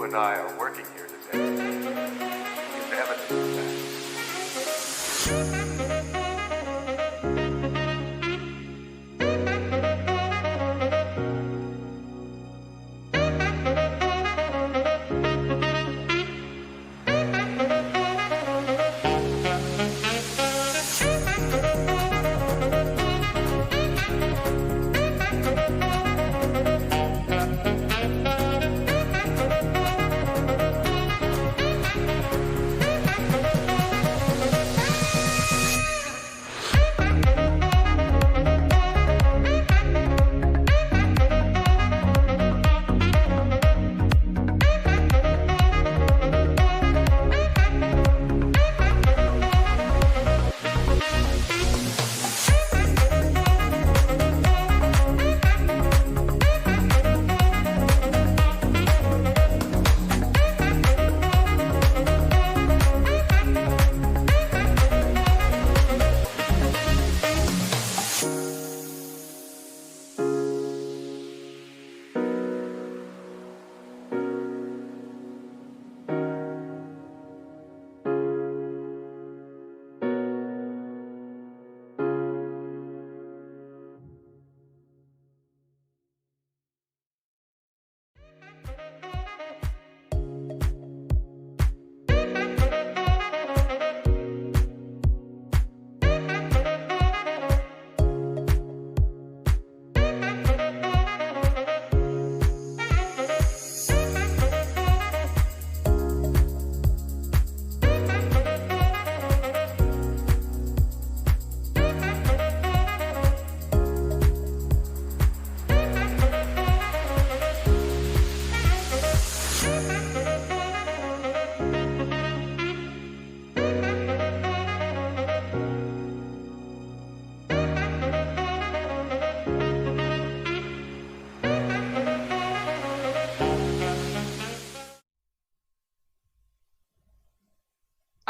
and I are working here today is evidence of that.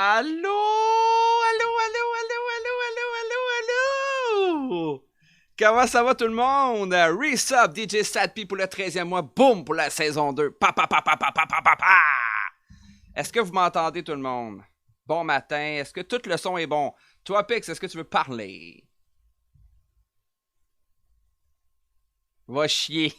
Allô? Allô, allô, allô, allô, allô, allô, allô, allô? Comment ça va tout le monde? Resub DJ Sadp pour le 13e mois. Boom pour la saison 2. Pa, pa, pa, pa, pa, pa, pa, pa, pa. Est-ce que vous m'entendez tout le monde? Bon matin. Est-ce que tout le son est bon? Toi, Pix, est-ce que tu veux parler? Va chier.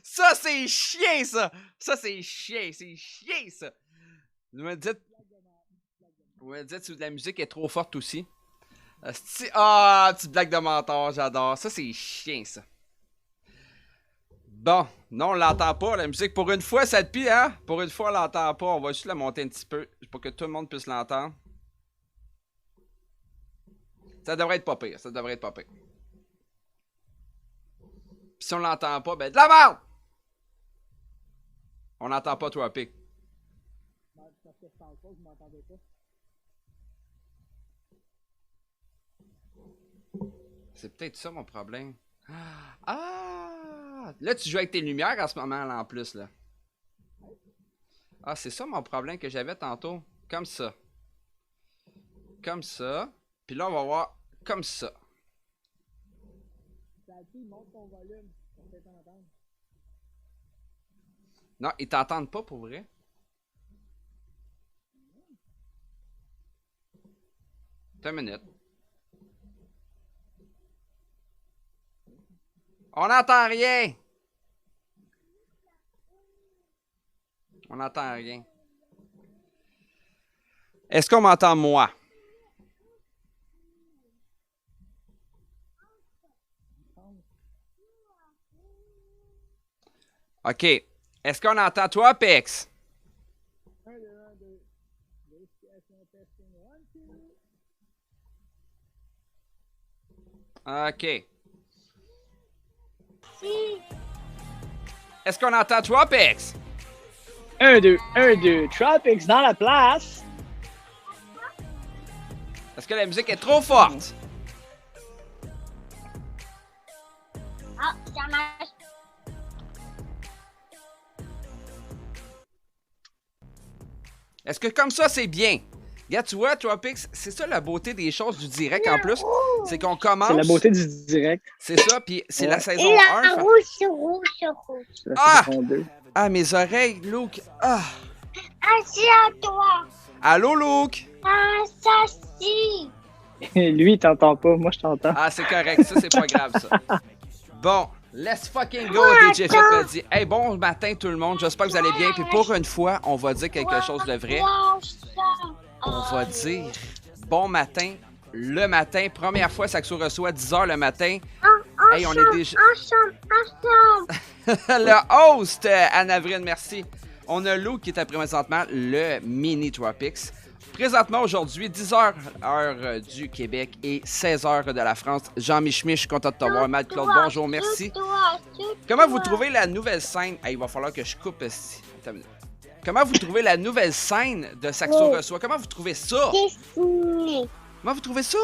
Ça, c'est chien, ça! Ça, c'est chien, ça! Vous me dites si la musique est trop forte aussi. Ah, petite blague de mentor, j'adore. Ça, c'est chien, ça. Bon, non, on l'entend pas, la musique. Pour une fois, ça te pille, hein? Pour une fois, on l'entend pas. On va juste la monter un petit peu pour que tout le monde puisse l'entendre. Ça devrait être pas pire, ça devrait être pas pire. Puis si on l'entend pas, ben de la merde! On n'entend pas, toi, Pic. C'est peut-être ça mon problème. Ah! Là, tu joues avec tes lumières en ce moment, là, en plus, là. Ah, c'est ça mon problème que j'avais tantôt. Comme ça. Comme ça. Puis là, on va voir comme ça. Non, ils t'entendent pas pour vrai. Attends une minute. On n'entend rien. On n'entend rien. Est-ce qu'on m'entend moi? OK. Est-ce qu'on entend toi, Pex? OK. Est-ce qu'on entend toi, Pex? 1, 2, 1, 2. Tropics dans la place. Est-ce que la musique est trop forte? Ah, ça marche. Est-ce que comme ça, c'est bien? Regarde, tu vois, Tropics, c'est ça la beauté des choses du direct en plus. C'est qu'on commence. C'est la beauté du direct. C'est ça, puis c'est la saison Et 1. la rouge. La Ah! saison 2. Ah, mes oreilles, Luke. Ah! Ah, c'est à toi. Allô, Luke? Ah, ça, si. Lui, il t'entend pas. Moi, je t'entends. Ah, c'est correct, ça, c'est pas grave, ça. Bon, let's fucking go, DJ Fepedi. Hey, bon matin, tout le monde. J'espère que vous allez bien. Puis pour une fois, on va dire quelque chose de vrai. On va dire bon matin, le matin. Première fois, Saxo reçoit 10h le matin. Hey, on est déjà. Le host, Anne-Avril, merci. On a Lou qui est présentement le mini Tropics. Présentement, aujourd'hui, 10h heure du Québec et 16h de la France. Jean-Mich, je suis content de te voir. Matt Claude, bonjour, merci. Comment vous trouvez la nouvelle scène? Hey, il va falloir que je coupe ici. Attends une minute. Comment vous trouvez la nouvelle scène de Saxo reçoit? Comment vous trouvez ça? Comment vous trouvez ça?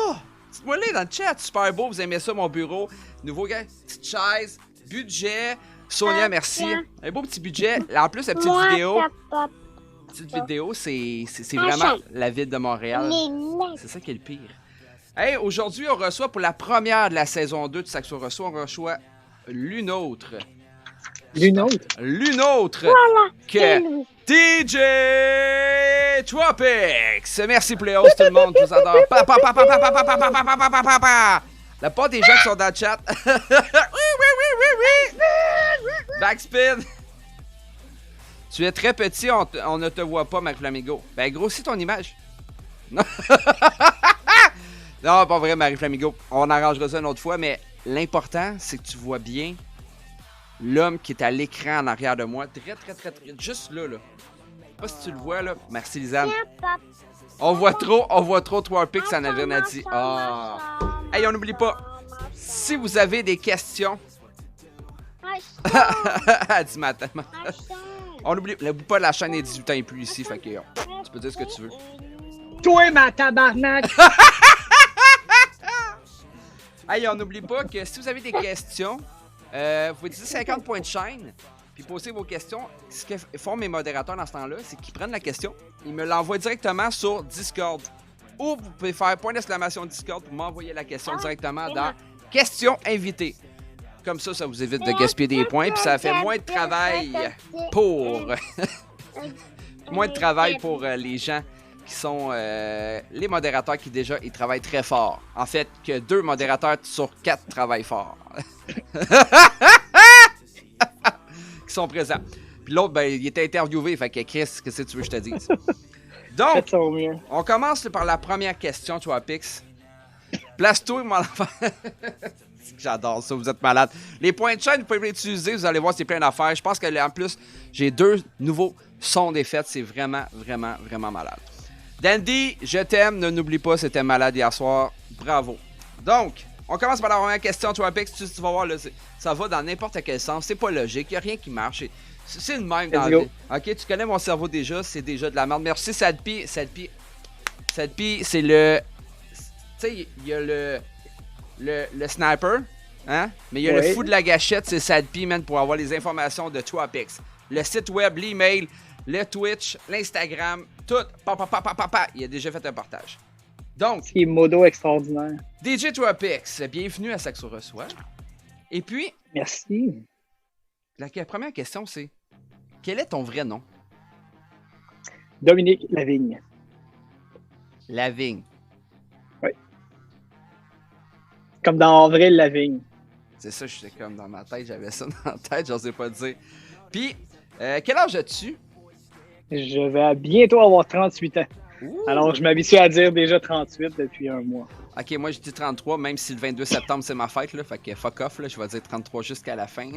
Dites-moi-les dans le chat. Super beau, vous aimez ça, mon bureau. Nouveau gars, petite chaise, budget. Sonia, merci. Un beau petit budget. En plus, la petite vidéo, c'est vraiment la ville de Montréal. C'est ça qui est le pire. Hey, aujourd'hui, on reçoit pour la première de la saison 2 de Saxo reçoit, on reçoit l'une autre. L'une autre? L'une autre que DJ Tropics. Merci pour les hosts, tout le monde. Je vous adore. La part des gens qui sont dans le chat. Oui. Backspin. Tu es très petit, on ne te voit pas, Marie-Flamigo. Ben, grossis ton image. Non, non, pas vrai, Marie-Flamigo. On arrangera ça une autre fois, mais l'important, c'est que tu vois bien l'homme qui est à l'écran en arrière de moi. Très, juste là. Je sais pas si tu le vois, là. Merci, Lisanne. On voit trop Tropics, Anne-Avril a dit. Ah. Hey, on n'oublie pas, si vous avez des questions... Elle dit matin. On n'oublie pas, la chaîne est 18 ans et plus ici, fait que tu peux dire ce que tu veux. Toi, ma tabarnak! Hey, on n'oublie pas que si vous avez des questions, vous pouvez utiliser 50 points de chaîne, puis poser vos questions. Ce que font mes modérateurs dans ce temps-là, c'est qu'ils prennent la question, ils me l'envoient directement sur Discord. Ou vous pouvez faire point d'exclamation Discord pour m'envoyer la question directement dans Questions invitées. Comme ça, ça vous évite de gaspiller des points, puis ça fait moins de travail pour... moins de travail pour les gens qui sont les modérateurs qui déjà ils travaillent très fort. En fait, que 2 modérateurs sur 4 travaillent fort. Qui sont présents. Puis l'autre, ben, il était interviewé, fait que Chris, qu'est-ce que tu veux que je te dise? Donc, on commence par la première question, Tropics. Place-toi, mon enfant. J'adore ça, vous êtes malade. Les points de chaîne, vous pouvez les utiliser, vous allez voir, c'est plein d'affaires. Je pense que en plus, j'ai 2 nouveaux sons d'effets, c'est vraiment malade. Dandy, je t'aime, ne n'oublie pas, c'était malade hier soir. Bravo. Donc, on commence par la première question, Tropics. Tu vas voir, là, ça va dans n'importe quel sens, c'est pas logique, il n'y a rien qui marche. C'est le même dans la vie. Ok, tu connais mon cerveau déjà, c'est déjà de la merde. Merci, Sadpi. Sadpi, c'est le... Tu sais, il y a le sniper, hein? Mais il y a le fou de la gâchette, c'est Sadpi, man, pour avoir les informations de Tropics. Le site web, l'email, le Twitch, l'Instagram, tout. Il a déjà fait un partage. Donc, c'est modo extraordinaire. DJ Tropics, bienvenue à Saxo reçoit. Et puis, merci. La première question, c'est quel est ton vrai nom? Dominique Lavigne. Lavigne. Oui. Comme dans Avril Lavigne. C'est ça, j'étais comme dans ma tête, j'avais ça dans la tête, j'osais pas dire. Puis, quel âge as-tu? Je vais bientôt avoir 38 ans. Ouh. Alors, je m'habitue à dire déjà 38 depuis un mois. Ok, moi je dis 33, même si le 22 septembre c'est ma fête, là, fait que fuck off, là, je vais dire 33 jusqu'à la fin.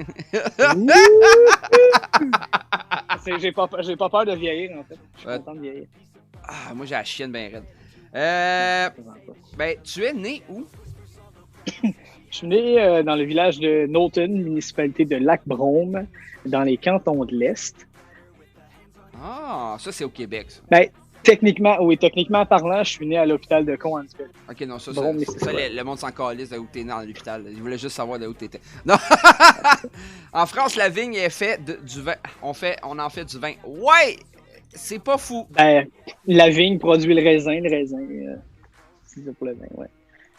J'ai pas peur de vieillir, en fait. Je suis content de vieillir. Ah, moi j'ai la chienne bien raide. Ben, tu es né où? Je suis né dans le village de Naughton, municipalité de Lac-Brome, dans les cantons de l'Est. Ah, ça c'est au Québec, ça. Ben, techniquement parlant, je suis né à l'hôpital de Cowansville. Ok, non, ça, Brome, ça le monde s'en calisse de où t'es né dans l'hôpital. Je voulais juste savoir de où t'étais. Non! En France, la vigne est faite du vin. On en fait du vin. Ouais! c'est pas fou. Ben, la vigne produit le raisin, c'est ça pour le vin, ouais.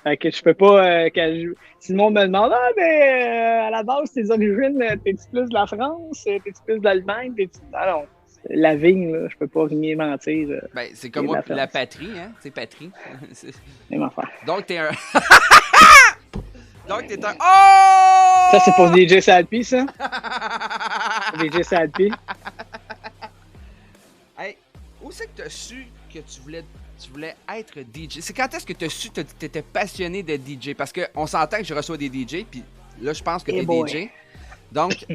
Fait que je peux pas. Si le monde me demande, ah, ben, à la base, tes origines, t'es-tu plus de la France, t'es-tu plus de l'Allemagne, t'es-tu. Ah non, la vigne, là, je peux pas rien mentir. Ben, c'est comme Et moi, la la France. patrie, hein? C'est patrie. Même affaire. Donc, t'es un. Donc, t'es un. Oh! Ça, c'est pour DJ Salpi, ça? DJ Salpi. Hey, où c'est que t'as su que tu voulais être DJ? C'est quand est-ce que t'as su que t'étais passionné de DJ? Parce qu'on s'entend que je reçois des DJ, puis là, je pense que Eh t'es boy. DJ. Donc,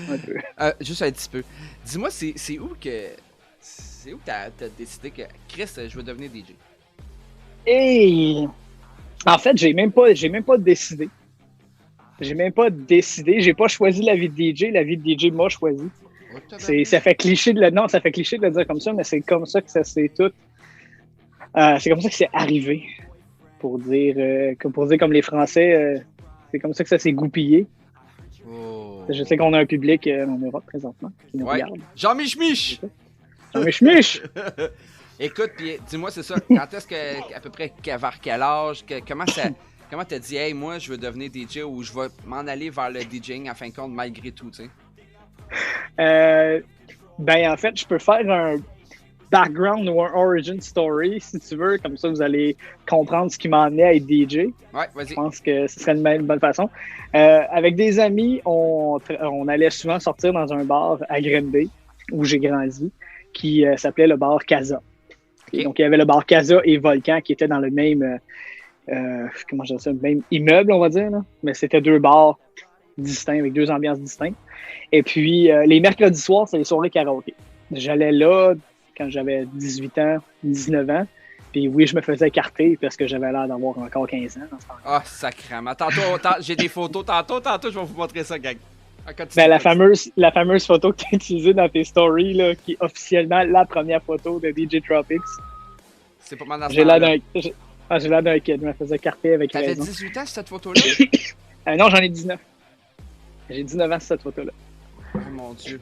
Un peu. juste un petit peu. Dis-moi, c'est où que. C'est où t'as décidé que Chris, je veux devenir DJ? Et en fait, j'ai même pas décidé. J'ai pas choisi la vie de DJ. La vie de DJ m'a choisi. Ça fait cliché de le dire comme ça, mais c'est comme ça que ça s'est tout. C'est comme ça que c'est arrivé. Pour dire comme les Français, c'est comme ça que ça s'est goupillé. Oh. Je sais qu'on a un public en Europe présentement qui nous Ouais. regarde. Jean-Mich-Mich! Mich! Écoute, puis dis-moi, c'est ça. Quand est-ce que, à peu près, vers quel âge, comment t'as dit, hey, moi, je veux devenir DJ ou je vais m'en aller vers le DJing en fin de compte, malgré tout, tu sais? Ben, en fait, je peux faire un background ou un origin story, si tu veux. Comme ça, vous allez comprendre ce qui m'a amené à être DJ. Ouais, vas-y. Je pense que ce serait une bonne façon. Avec des amis, on allait souvent sortir dans un bar à Granby, où j'ai grandi, qui s'appelait le bar Casa. Okay. Donc, il y avait le bar Casa et Volcan qui étaient dans le même, comment je dirais ça, même immeuble, on va dire. Là. Mais c'était deux bars distincts, avec deux ambiances distinctes. Et puis, les mercredis soirs, c'est les soirées karaoké. J'allais là quand j'avais 18 ans, 19 ans. Puis oui, je me faisais écarter parce que j'avais l'air d'avoir encore 15 ans. Ah, sacrément. Tantôt, j'ai des photos. Tantôt, je vais vous montrer ça, gang. Ben, la fameuse photo que tu as utilisée dans tes stories, là, qui est officiellement la première photo de DJ Tropics. C'est pas mal dans ce J'ai l'air temps-là. j'ai l'air d'un kid. Je me faisais écarter avec T'avais raison. 18 ans, cette photo-là? Non, j'en ai 19. J'ai 19 ans sur cette photo-là. Oh mon Dieu.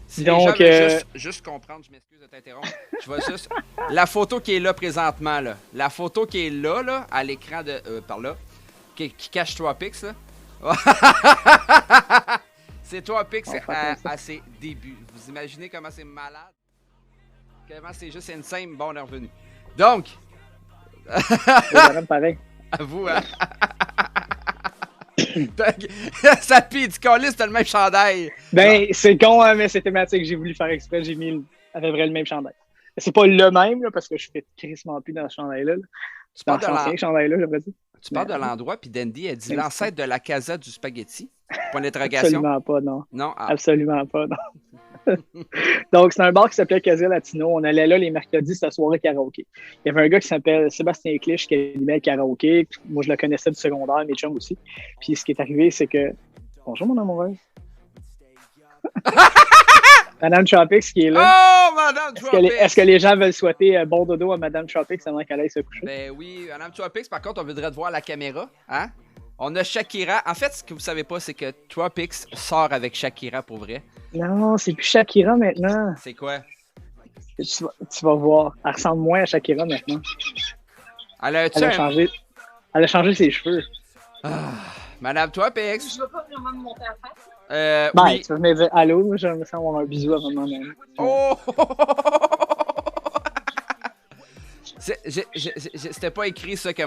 Si Donc, les gens veulent juste comprendre, je m'excuse de t'interrompre. Je vais juste. La photo qui est là présentement, là. La photo qui est là, à l'écran de. Par là. Qui cache Tropics, là. C'est Tropics à ses débuts. Vous imaginez comment c'est malade? Comment c'est juste insane. Bon, on est revenu. Donc. C'est pareil. À vous, hein? Ça pisse du colis, t'as le même chandail. Ben, c'est con, hein, mais c'est thématique. J'ai voulu faire exprès. J'ai mis à peu près le même chandail. C'est pas le même, là, parce que je fais crissement plus dans ce chandail-là. Tu Dans parles l'ancien chandail-là, j'aimerais dire. Tu parles de l'endroit, puis Dandy a dit l'ancêtre de la casa du spaghetti. Point d'interrogation. Absolument pas, non. Non, ah. Absolument pas, non. Donc, c'est un bar qui s'appelait Casa Latino. On allait là les mercredis, c'était la soirée karaoké. Il y avait un gars qui s'appelle Sébastien Clich qui animait le karaoké. Moi, je le connaissais du secondaire, mes chums aussi. Puis, ce qui est arrivé, c'est que... Bonjour, mon amoureuse. Madame Tropics qui est là. Oh, Madame Tropics! Est-ce que les gens veulent souhaiter bon dodo à Madame Tropics avant qu'elle aille se coucher? Ben oui, Madame Tropics, par contre, on voudrait te voir à la caméra. Hein? On a Shakira. En fait, ce que vous savez pas, c'est que Tropics sort avec Shakira pour vrai. Non, c'est plus Shakira maintenant. C'est quoi? Tu vas voir. Elle ressemble moins à Shakira maintenant. Elle a, Elle a changé ses cheveux. Ah, Madame Tropics. Je veux pas vraiment me monter à la face. Ben, Oui. tu peux venir dire allô, moi j'aimerais ça avoir un bisou avant de m'en aller. Oh! C'était pas écrit ça que,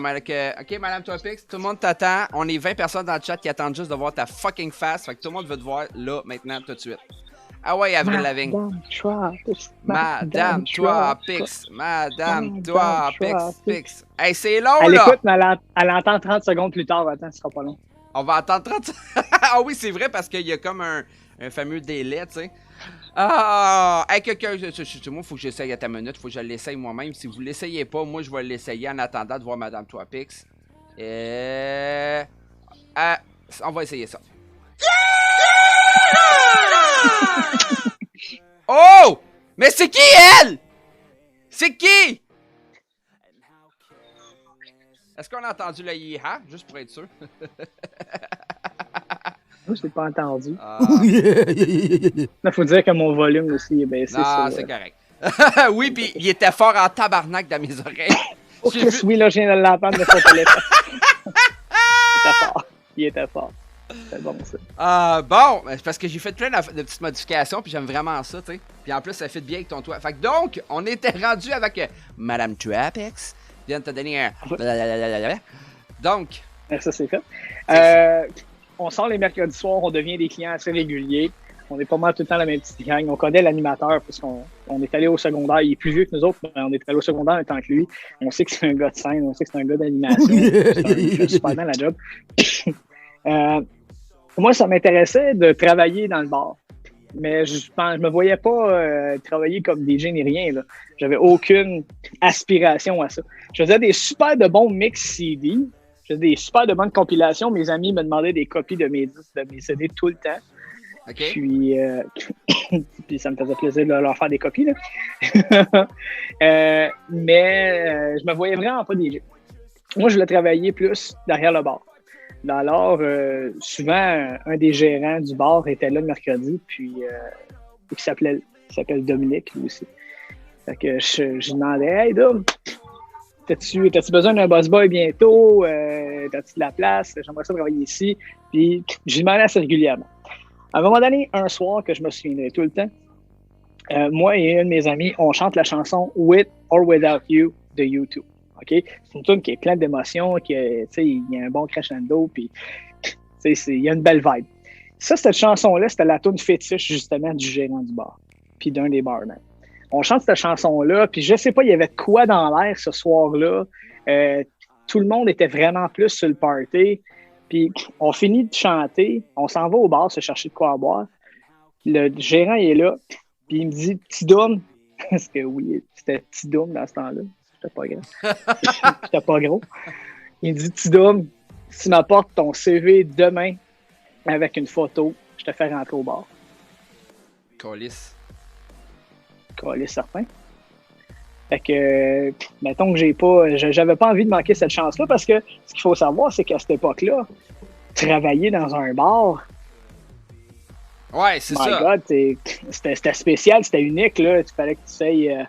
ok, Madame Tropics, tout le monde t'attend. On est 20 personnes dans le chat qui attendent juste de voir ta fucking face. Fait que tout le monde veut te voir là, maintenant, tout de suite. Ah ouais, Avril Lavigne. Madame Tropics. Madame Tropics. Hey, c'est long, Elle là! écoute, mais elle entend 30 secondes plus tard. Attends, ce sera pas long. On va attendre 30 Ah oui, c'est vrai, parce qu'il y a comme un fameux délai, tu sais. Ah! Hey, quelqu'un... Moi, faut que j'essaye à ta minute. Faut que je l'essaye moi-même. Si vous l'essayez pas, moi, je vais l'essayer en attendant de voir Madame Tropics. On va essayer ça. Oh! Mais c'est qui, elle? C'est qui? Est-ce qu'on a entendu le hi-ha? Juste pour être sûr. Moi, je l'ai pas entendu. Ah, Il faut dire que mon volume aussi est baissé. non, c'est correct. Oui, puis il était fort en tabarnak dans mes oreilles. Oh, J'ai Chris, vu- oui, là, je viens de l'entendre de son téléphone. Il était fort. Il était fort. C'est bon, ça. Bon, c'est parce que j'ai fait plein de petites modifications, puis j'aime vraiment ça, tu sais. Puis en plus, ça fit bien avec ton toit. Fait que donc, on était rendu avec Madame Trapex. Vient de te donner un. Blablabla. Donc, Ça, c'est fait. On sort les mercredis soirs, on devient des clients assez réguliers. On est pas mal tout le temps la même petite gang. On connaît l'animateur parce qu'on est allé au secondaire. Il est plus vieux que nous autres, mais on est allé au secondaire en tant que lui. On sait que c'est un gars de scène, on sait que c'est un gars d'animation. Il fait super bien la job. Moi, ça m'intéressait de travailler dans le bar. Mais je me voyais pas travailler comme DJ ni rien. Là. J'avais aucune aspiration à ça. Je faisais des super de bons mix CD. Je faisais des super de bonnes compilations. Mes amis me demandaient des copies de mes disques, de mes CD tout le temps. OK. Puis, puis ça me faisait plaisir de leur faire des copies. Là. Mais je me voyais vraiment pas DJ. Moi, je voulais travailler plus derrière le bar. Alors, souvent, un des gérants du bar était là le mercredi, puis il s'appelle Dominique, lui aussi. Fait que je demandais, hey, Dom, t'as-tu besoin d'un boss boy bientôt? T'as-tu de la place? J'aimerais ça travailler ici. Puis, je lui demandais assez régulièrement. À un moment donné, un soir que je me souviendrai tout le temps, moi et un de mes amis, on chante la chanson With or Without You de U2. Okay? C'est une tune qui est pleine d'émotions, il y a un bon crescendo, puis il y a une belle vibe. Ça, cette chanson-là, c'était la tune fétiche, justement, du gérant du bar, puis d'un des barmen. On chante cette chanson-là, puis je sais pas, il y avait de quoi dans l'air ce soir-là. Tout le monde était vraiment plus sur le party. Puis on finit de chanter, on s'en va au bar se chercher de quoi boire. Le gérant il est là, puis il me dit « Petit Dom », parce que oui, c'était Petit Dom dans ce temps-là. J'étais pas grand. J'étais pas gros. Il me dit, Petit Dom, si tu m'apportes ton CV demain avec une photo, je te fais rentrer au bar. Colis. Colis certain. Fait que, mettons que j'avais pas envie de manquer cette chance-là parce que ce qu'il faut savoir, c'est qu'à cette époque-là, travailler dans un bar, Ouais, c'est my ça. God, c'était spécial, c'était unique, là. Il fallait que tu sais.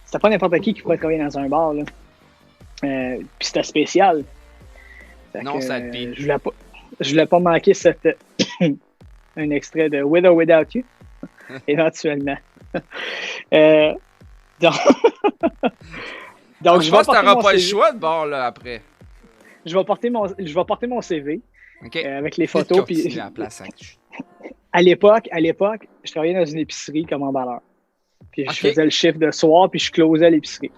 C'était pas n'importe qui pourrait travailler dans un bar, là. Puis c'était spécial. Fait Non, que, ça te pique. je voulais pas manquer un extrait de With or Without You, éventuellement. Donc, Je pense que t'auras pas le CV. choix de bord, là, après. Je vais porter mon CV OK. avec les photos. Continue Puis, à la place, hein. à l'époque, je travaillais dans une épicerie comme emballeur. Puis je faisais le chiffre de soir, puis je closais l'épicerie.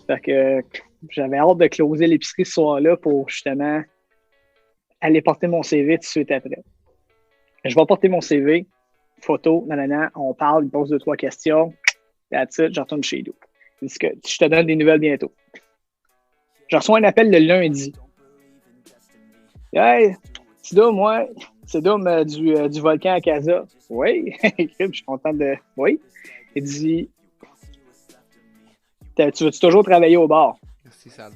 Fait que j'avais hâte de closer l'épicerie ce soir-là pour justement aller porter mon CV tout de suite après. Je vais porter mon CV, photo, nanana, on parle, il pose 2-3 questions. That's it, je retourne chez nous. Il dit que je te donne des nouvelles bientôt. Je reçois un appel le lundi. Hey, c'est Dom, moi. C'est Dom du volcan à Casa. Oui, je suis content de. Oui. Il dit tu veux-tu toujours travailler au bar? Merci, Sad.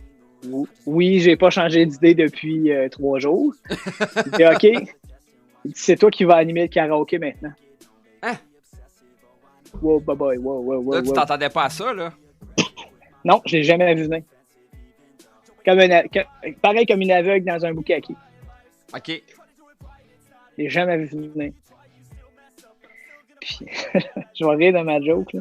Oui, j'ai pas changé d'idée depuis 3 jours. Il dit OK. Il dit c'est toi qui vas animer le karaoké maintenant. Hein? Wow, bye bye, wow. Là, tu t'entendais pas à ça, là? Non, je l'ai jamais vu venir. Pareil comme une aveugle dans un bouquet à qui. OK. Je l'ai jamais vu venir. Puis, je vais rire de ma joke, là.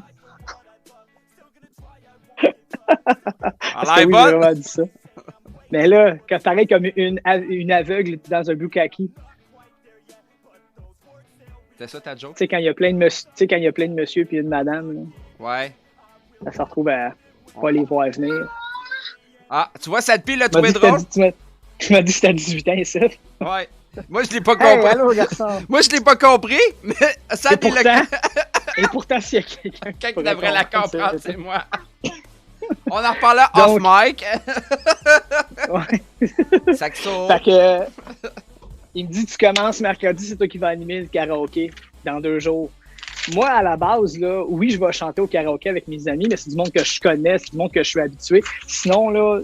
Parce que Elle oui, a j'ai bonne. vraiment dit ça. Mais là, quand pareil comme une aveugle dans un bukkake, tu C'était ça ta joke? sais, quand il y a plein de monsieur puis une madame, là, Ouais. elle se retrouve à pas les voir venir. Ah, tu vois, cette pile l'a Tu m'as trouvé dit que drôle? tu m'as dit que c'était à 18 ans, ici. Ouais. Moi, je l'ai pas Hey, compris. allô, garçon. Moi, je l'ai pas compris, mais ça, Et pourtant, et pourtant, s'il y a quelqu'un Quelqu'un qui pourrait devrait la comprendre, ça, c'est moi. On en reparlera Donc- off mic. Ouais. Saxo. Fait que, il me dit, tu commences mercredi, c'est toi qui vas animer le karaoké dans 2 jours. Moi, à la base, là, oui, je vais chanter au karaoké avec mes amis, mais c'est du monde que je connais, c'est du monde que je suis habitué. Sinon, là,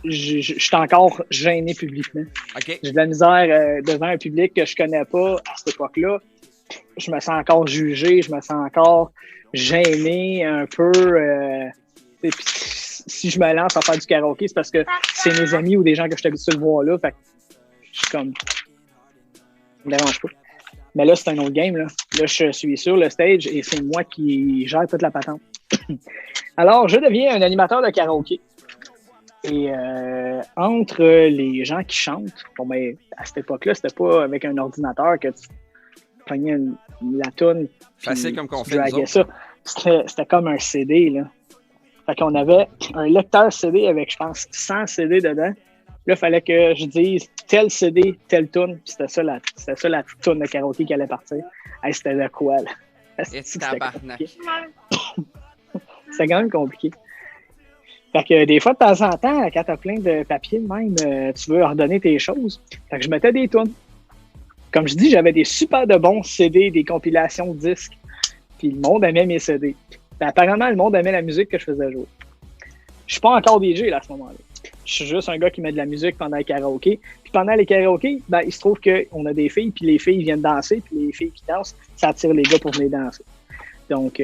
je suis encore gêné publiquement. OK. J'ai de la misère devant un public que je connais pas à cette époque-là. Je me sens encore jugé, je me sens encore gêné un peu. Et puis, si je me lance à faire du karaoké, c'est parce que c'est mes amis ou des gens que je suis habitué de voir là. Fait que je suis comme. Ça me dérange pas. Mais là, c'est un autre game. Là, je suis sur le stage et c'est moi qui gère toute la patente. Alors, je deviens un animateur de karaoké. Et entre les gens qui chantent, bon, ben, à cette époque-là, c'était pas avec un ordinateur que tu prenais la toune. Facile comme qu'on tu fait, nous draguais autres. ça. C'était comme un CD, là. Fait qu'on avait un lecteur CD avec, je pense, 100 CD dedans. Là, il fallait que je dise tel CD, telle toune. C'était ça la toune de karaoké qui allait partir. Hey, c'était de quoi, là? Et C'était tabarnak. compliqué. C'était quand même compliqué. Fait que des fois, de temps en temps, quand t'as plein de papiers de même, tu veux ordonner tes choses. Fait que je mettais des tunes. Comme je dis, j'avais des super de bons CD, des compilations de disques. Puis le monde aimait mes CD. Ben, apparemment, le monde aimait la musique que je faisais jouer. Je suis pas encore DJ là, à ce moment-là. Je suis juste un gars qui met de la musique pendant les karaokés. Puis pendant les karaokés, ben, il se trouve qu'on a des filles, puis les filles viennent danser, puis les filles qui dansent, ça attire les gars pour venir danser. Donc,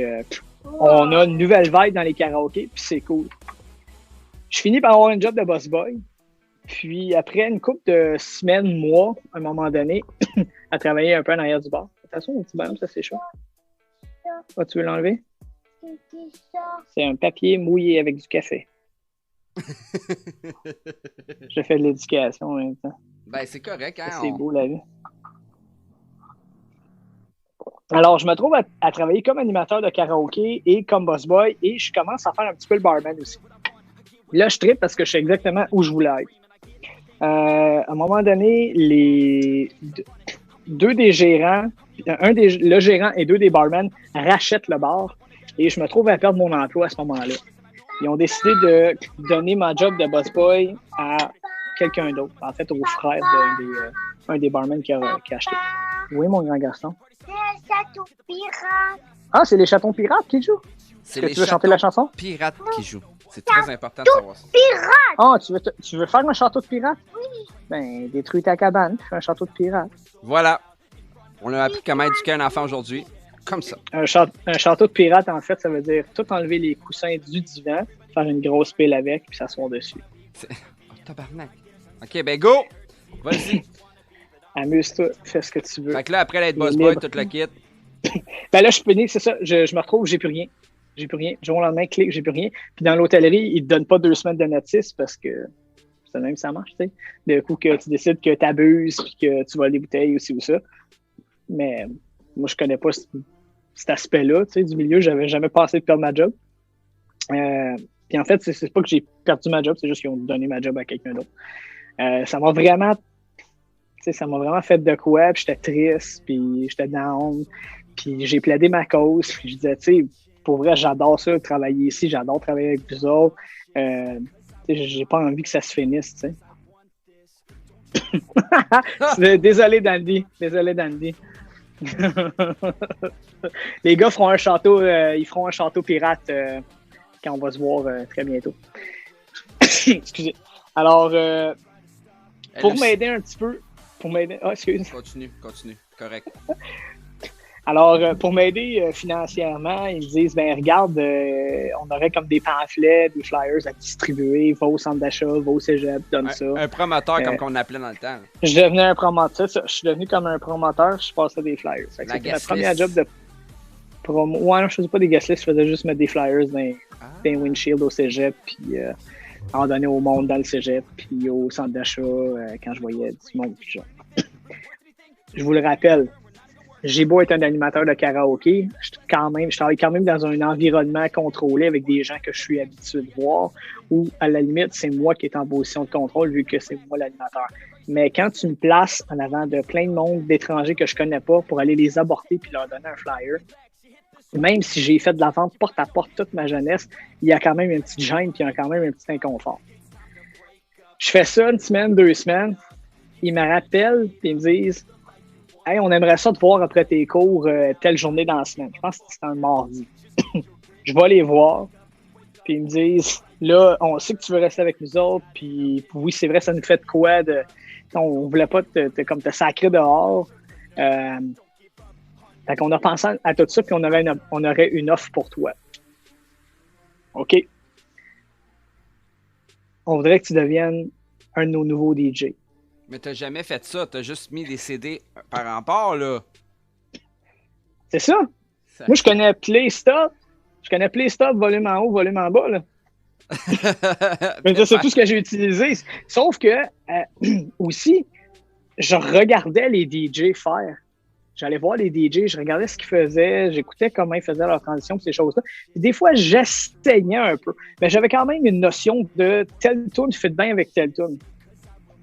on a une nouvelle vibe dans les karaokés, puis c'est cool. Je finis par avoir un job de boss boy. Puis après une couple de semaines, mois, à un moment donné, à travailler un peu en arrière du bar. Attention, mon petit bonhomme, ça c'est chaud. Ah, tu veux l'enlever? C'est un papier mouillé avec du café. Je fais de l'éducation en même temps. Ben, c'est correct, hein? C'est beau la vie. Alors, je me trouve à travailler comme animateur de karaoké et comme boss boy et je commence à faire un petit peu le barman aussi. Là, je trippe parce que je sais exactement où je voulais être. À un moment donné, deux des gérants, le gérant et deux des barmen rachètent le bar et je me trouve à perdre mon emploi à ce moment-là. Ils ont décidé de donner ma job de boss boy à quelqu'un d'autre, en fait au frère d'un des barmen qui a acheté. Oui, mon grand garçon. C'est le château pirate. Ah, c'est les chatons pirates qui jouent? C'est Est-ce que les tu veux chanter la chanson? pirates qui jouent. C'est très important de savoir ça. Ah, tu veux faire un château de pirate? Oui. Ben, détruis ta cabane, fais un château de pirate. Voilà. On a appris comment éduquer un enfant aujourd'hui. Comme ça. Un château de pirate, en fait, ça veut dire tout enlever les coussins du divan, faire une grosse pile avec, puis s'asseoir dessus. Oh, tabarnak. OK, ben go! Vas-y. Amuse-toi, fais ce que tu veux. Fait que là, après l'être boss boy, tout le kit. Ben là, je suis puni, c'est ça. Je me retrouve, j'ai plus rien. J'ai plus rien. Du jour au lendemain, clic, j'ai plus rien. Puis dans l'hôtellerie, ils te donnent pas 2 semaines de notice parce que c'est même ça marche, tu sais. De coup que tu décides que tu abuses puis que tu voles des bouteilles aussi ou ça. Mais moi, je connais pas cet aspect-là, tu sais, du milieu. J'avais jamais pensé de perdre ma job. Puis en fait, c'est pas que j'ai perdu ma job, c'est juste qu'ils ont donné ma job à quelqu'un d'autre. Ça m'a vraiment fait de quoi, puis j'étais triste, puis j'étais down, puis j'ai plaidé ma cause, puis je disais, tu sais, pour vrai, j'adore ça, travailler ici, j'adore travailler avec vous autres. J'ai pas envie que ça se finisse, tu sais. Désolé, Dandy. Les gars feront un château, ils feront un château pirate quand on va se voir très bientôt. Excusez. Alors, pour m'aider un petit peu, excuse. Continue. Correct. Alors, pour m'aider financièrement, ils me disent, ben regarde, on aurait comme des pamphlets, des flyers à distribuer, va au centre d'achat, va au cégep, donne ça. Un promoteur comme qu'on appelait dans le temps. Je devenais un promoteur, je suis devenu comme un promoteur, je passais des flyers. C'était ma première job de promo. Ouais, non, je faisais pas des guest lists, je faisais juste mettre des flyers dans les windshields au cégep, puis en donner au monde dans le cégep, puis au centre d'achat quand je voyais du monde. Je vous le rappelle, j'ai beau être un animateur de karaoké, je travaille quand même dans un environnement contrôlé avec des gens que je suis habitué de voir, où à la limite, c'est moi qui est en position de contrôle vu que c'est moi l'animateur. Mais quand tu me places en avant de plein de monde d'étrangers que je connais pas pour aller les aborder puis leur donner un flyer, même si j'ai fait de la vente porte à porte toute ma jeunesse, il y a quand même une petite gêne puis il y a quand même un petit inconfort. Je fais ça une semaine, 2 semaines, ils me rappellent puis ils me disent « Hey, on aimerait ça te voir après tes cours telle journée dans la semaine. » Je pense que c'était un mardi. Je vais les voir, puis ils me disent Là, on sait que tu veux rester avec nous autres, puis oui, c'est vrai, ça nous fait de quoi de. On voulait pas comme te sacrer dehors. Fait qu'on a pensé à tout ça, puis on aurait une offre pour toi. OK. On voudrait que tu deviennes un de nos nouveaux DJ. Mais t'as jamais fait ça, t'as juste mis des CD par rempart, là. C'est ça? Moi, je connais Play Stop. Je connais Play Stop, volume en haut, volume en bas, là. Mais c'est tout ce que j'ai utilisé. Sauf que, aussi, je regardais les DJ faire. J'allais voir les DJ, je regardais ce qu'ils faisaient, j'écoutais comment ils faisaient leur transition, ces choses-là. Et des fois, j'essayais un peu. Mais j'avais quand même une notion de telle tune fit bien avec telle tune.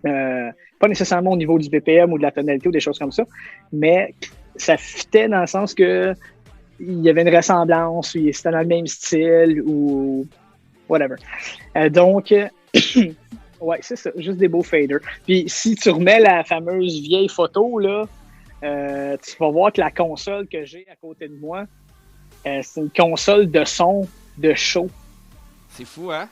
Pas nécessairement au niveau du BPM ou de la tonalité ou des choses comme ça, mais ça fitait dans le sens que il y avait une ressemblance, ou c'était dans le même style, ou whatever. Donc, ouais, c'est ça, juste des beaux faders. Puis si tu remets la fameuse vieille photo, là, tu vas voir que la console que j'ai à côté de moi, c'est une console de son de show. C'est fou, hein?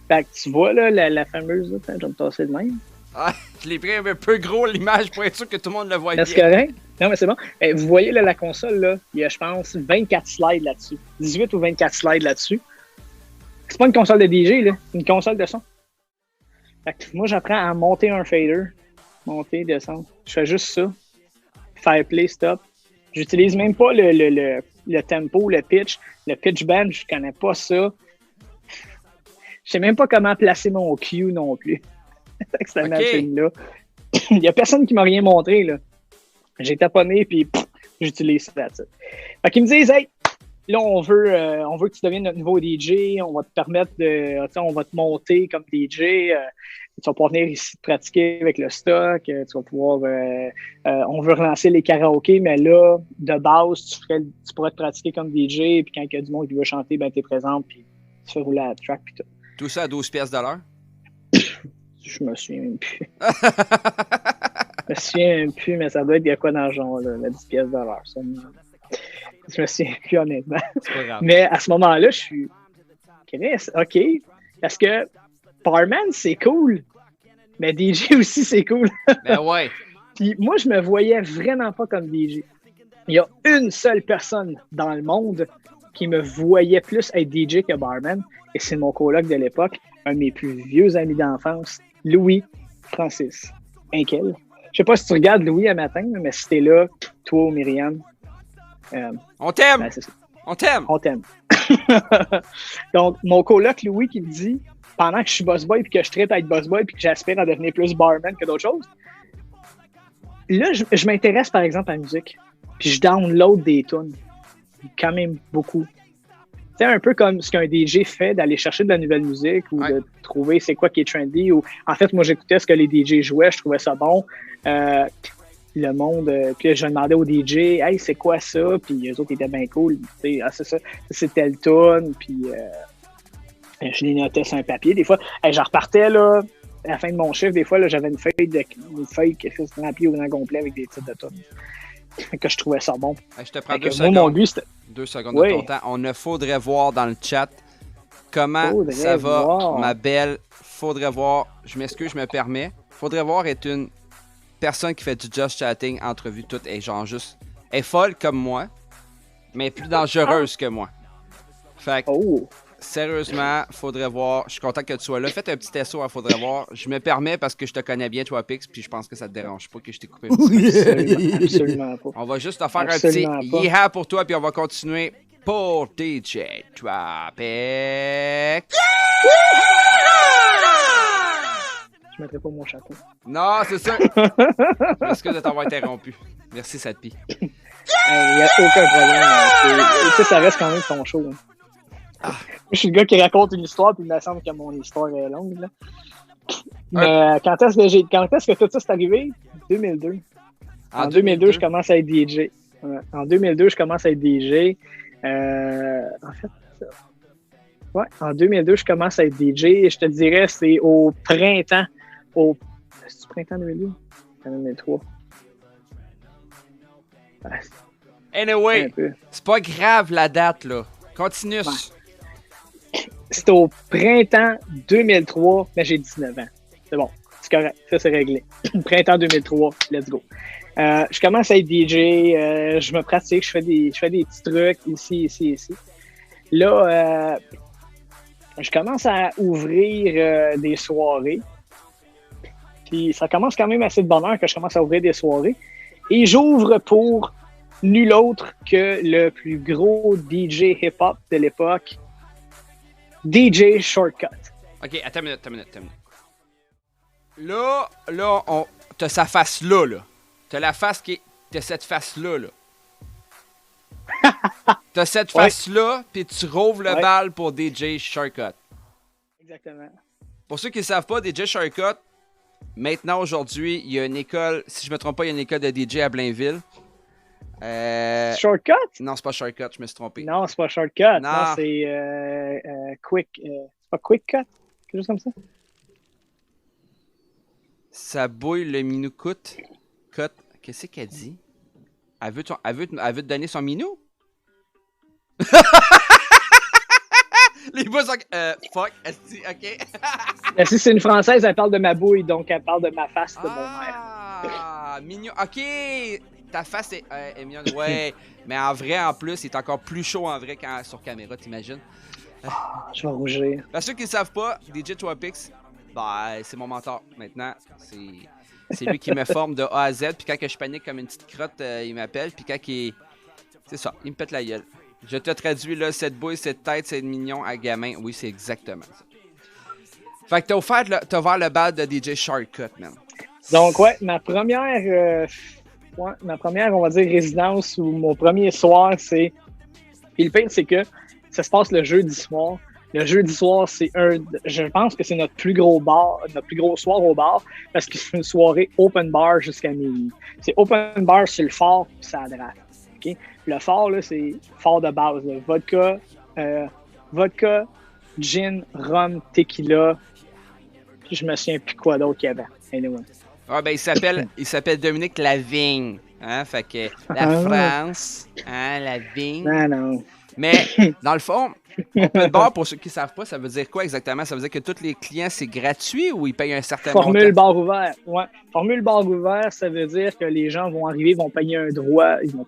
Fait que tu vois, là, la fameuse, là, je vais me tasser de même. Ah, je l'ai pris un peu gros l'image pour être sûr que tout le monde le voit bien. C'est correct? Non, mais c'est bon. Vous voyez, là, la console, là, il y a, je pense, 24 slides là-dessus. 18 ou 24 slides là-dessus. C'est pas une console de DJ, là. C'est une console de son. Fait que moi, j'apprends à monter un fader. Monter, descendre. Je fais juste ça. Faire play, stop. J'utilise même pas le tempo, le pitch. Le pitch bend, je connais pas ça. Je sais même pas comment placer mon cue non plus. Avec cette machine-là. Il y a personne qui m'a rien montré, là. J'ai taponné, puis j'utilise ça. Fait qu'ils me disent, hey, là, on veut que tu deviennes notre nouveau DJ. On va te permettre on va te monter comme DJ. Tu vas pouvoir venir ici te pratiquer avec le stock. Tu vas pouvoir, on veut relancer les karaokés, mais là, de base, tu pourrais te pratiquer comme DJ. Puis quand il y a du monde qui veut chanter, ben, t'es présent, puis tu fais rouler la track, puis tout. Tout ça à 12 pièces de l'heure? Je me souviens même plus. Je me souviens même plus, mais ça doit être il y a quoi dans le genre, là, la 10 pièces de l'heure. Ça, je me souviens plus, honnêtement. C'est pas grave. Mais à ce moment-là, je suis... OK. Parce que Barman, c'est cool. Mais DJ aussi, c'est cool. Ben ouais. Puis moi, je me voyais vraiment pas comme DJ. Il y a une seule personne dans le monde qui me voyait plus être DJ que barman, et c'est mon coloc de l'époque, un de mes plus vieux amis d'enfance, Louis Francis Hinkel. Je sais pas si tu regardes Louis à matin, mais si t'es là, toi ou Myriam, on t'aime! Ben, c'est ça. On t'aime! On t'aime. Donc, mon coloc Louis qui me dit, pendant que je suis boss boy puis que je traite à être boss boy puis que j'aspire à devenir plus barman que d'autres choses, là, je m'intéresse par exemple à la musique. Puis je download des tunes. Quand même beaucoup. C'est un peu comme ce qu'un DJ fait, d'aller chercher de la nouvelle musique ou de trouver c'est quoi qui est trendy. Ou en fait, moi, j'écoutais ce que les DJ jouaient, je trouvais ça bon. Le monde, puis je demandais aux DJ, hey, c'est quoi ça? Puis les autres étaient bien cool. Ah, c'est ça, c'est telle tune. Puis je les notais sur un papier. Des fois, j'en repartais là. À la fin de mon chiffre, des fois, là, j'avais une feuille qui était remplie au grand complet avec des titres de tunes. Que je trouvais ça bon. Je te prends 2 moi, secondes. mon but, c'était... 2 secondes de ton temps. On ne faudrait voir dans le chat comment ça va, ma belle. Faudrait voir. Je m'excuse, je me permets. Faudrait voir est une personne qui fait du just chatting, entrevue, tout. Et genre juste. Elle est folle comme moi, mais plus dangereuse que moi. Fait que, sérieusement, faudrait voir. Je suis content que tu sois là. Faites un petit SO à Faudrait voir. Je me permets parce que je te connais bien, toi, Pix, puis je pense que ça te dérange pas que je t'ai coupé un petit peu. Absolument pas. On va juste te faire un petit yeehaw pour toi, puis on va continuer pour DJ Tropic. Je mettrai pas mon chapeau. Non, c'est ça. Je m'excuse de t'avoir interrompu. Merci, Sadpi. Il n'y a aucun problème. Ça reste quand même ton show. Hein. Je suis le gars qui raconte une histoire, puis il me semble que mon histoire est longue. Là. Mais quand est-ce que tout ça s'est arrivé? 2002. En 2002, je commence à être DJ. En 2002, je commence à être DJ. En fait, en 2002, je commence à être DJ et je te dirais, c'est au printemps. C'est-tu printemps 2002? 2003. Anyway, c'est pas grave la date, là. Continue. C'était au printemps 2003, mais j'ai 19 ans. C'est bon, c'est correct, ça c'est réglé. Printemps 2003, let's go. Je commence à être DJ, je me pratique, je fais des petits trucs ici. Là, je commence à ouvrir des soirées. Puis ça commence quand même assez de bonheur que je commence à ouvrir des soirées. Et j'ouvre pour nul autre que le plus gros DJ hip-hop de l'époque, DJ Shortcut. Ok, attends une minute. Là, t'as sa face là. T'as la face qui est. T'as cette face-là. T'as cette face-là, puis tu rouvres le bal pour DJ Shortcut. Exactement. Pour ceux qui ne savent pas, DJ Shortcut, maintenant, aujourd'hui, il y a une école, si je me trompe pas, il y a une école de DJ à Blainville. Shortcut? Non, c'est pas Shortcut, je me suis trompé. Non, c'est pas Shortcut. Non. Non, c'est Quick. C'est pas Quick Cut? Quelque chose comme ça? Ça bouille le minou cut. Qu'est-ce qu'elle dit? Elle veut te donner son minou? Les boys sont... fuck, ok. Mais si c'est une Française, elle parle de ma bouille, donc elle parle de ma face de mon mère. Ah, mignon. Ok, ta face est mignonne. Ouais, mais en vrai, en plus, il est encore plus chaud en vrai sur caméra, t'imagines? Je vais rougir. Pour ceux qui ne savent pas, DJ Twapix, c'est mon mentor maintenant. C'est lui qui me forme de A à Z. Puis quand que je panique comme une petite crotte, il m'appelle. Puis quand il... C'est ça, il me pète la gueule. Je te traduis là, cette bouille, cette tête, c'est mignon à gamin. Oui, c'est exactement ça. Fait que t'as ouvert le bal de DJ Shortcut, man. Donc ouais, ma première, on va dire, résidence ou mon premier soir, c'est... Puis le pire, c'est que ça se passe le jeudi soir. Le jeudi soir, je pense que c'est notre plus gros soir au bar, parce que c'est une soirée open bar jusqu'à minuit. C'est open bar sur le fort, puis ça drape. Okay? Le fort, là, c'est fort de base. Là. Vodka, gin, rhum, tequila. Puis je me souviens plus quoi d'autre qu'il y avait. Anyway. Ah ben il s'appelle Dominique Lavigne. Hein? Fait que la France, hein, la vigne. Non. Mais dans le fond, open bar, pour ceux qui ne savent pas, ça veut dire quoi exactement? Ça veut dire que tous les clients, c'est gratuit ou ils payent un certain Formule montant? bar ouvert. Ouais. Formule bar ouvert, ça veut dire que les gens vont arriver, vont payer un droit, ils vont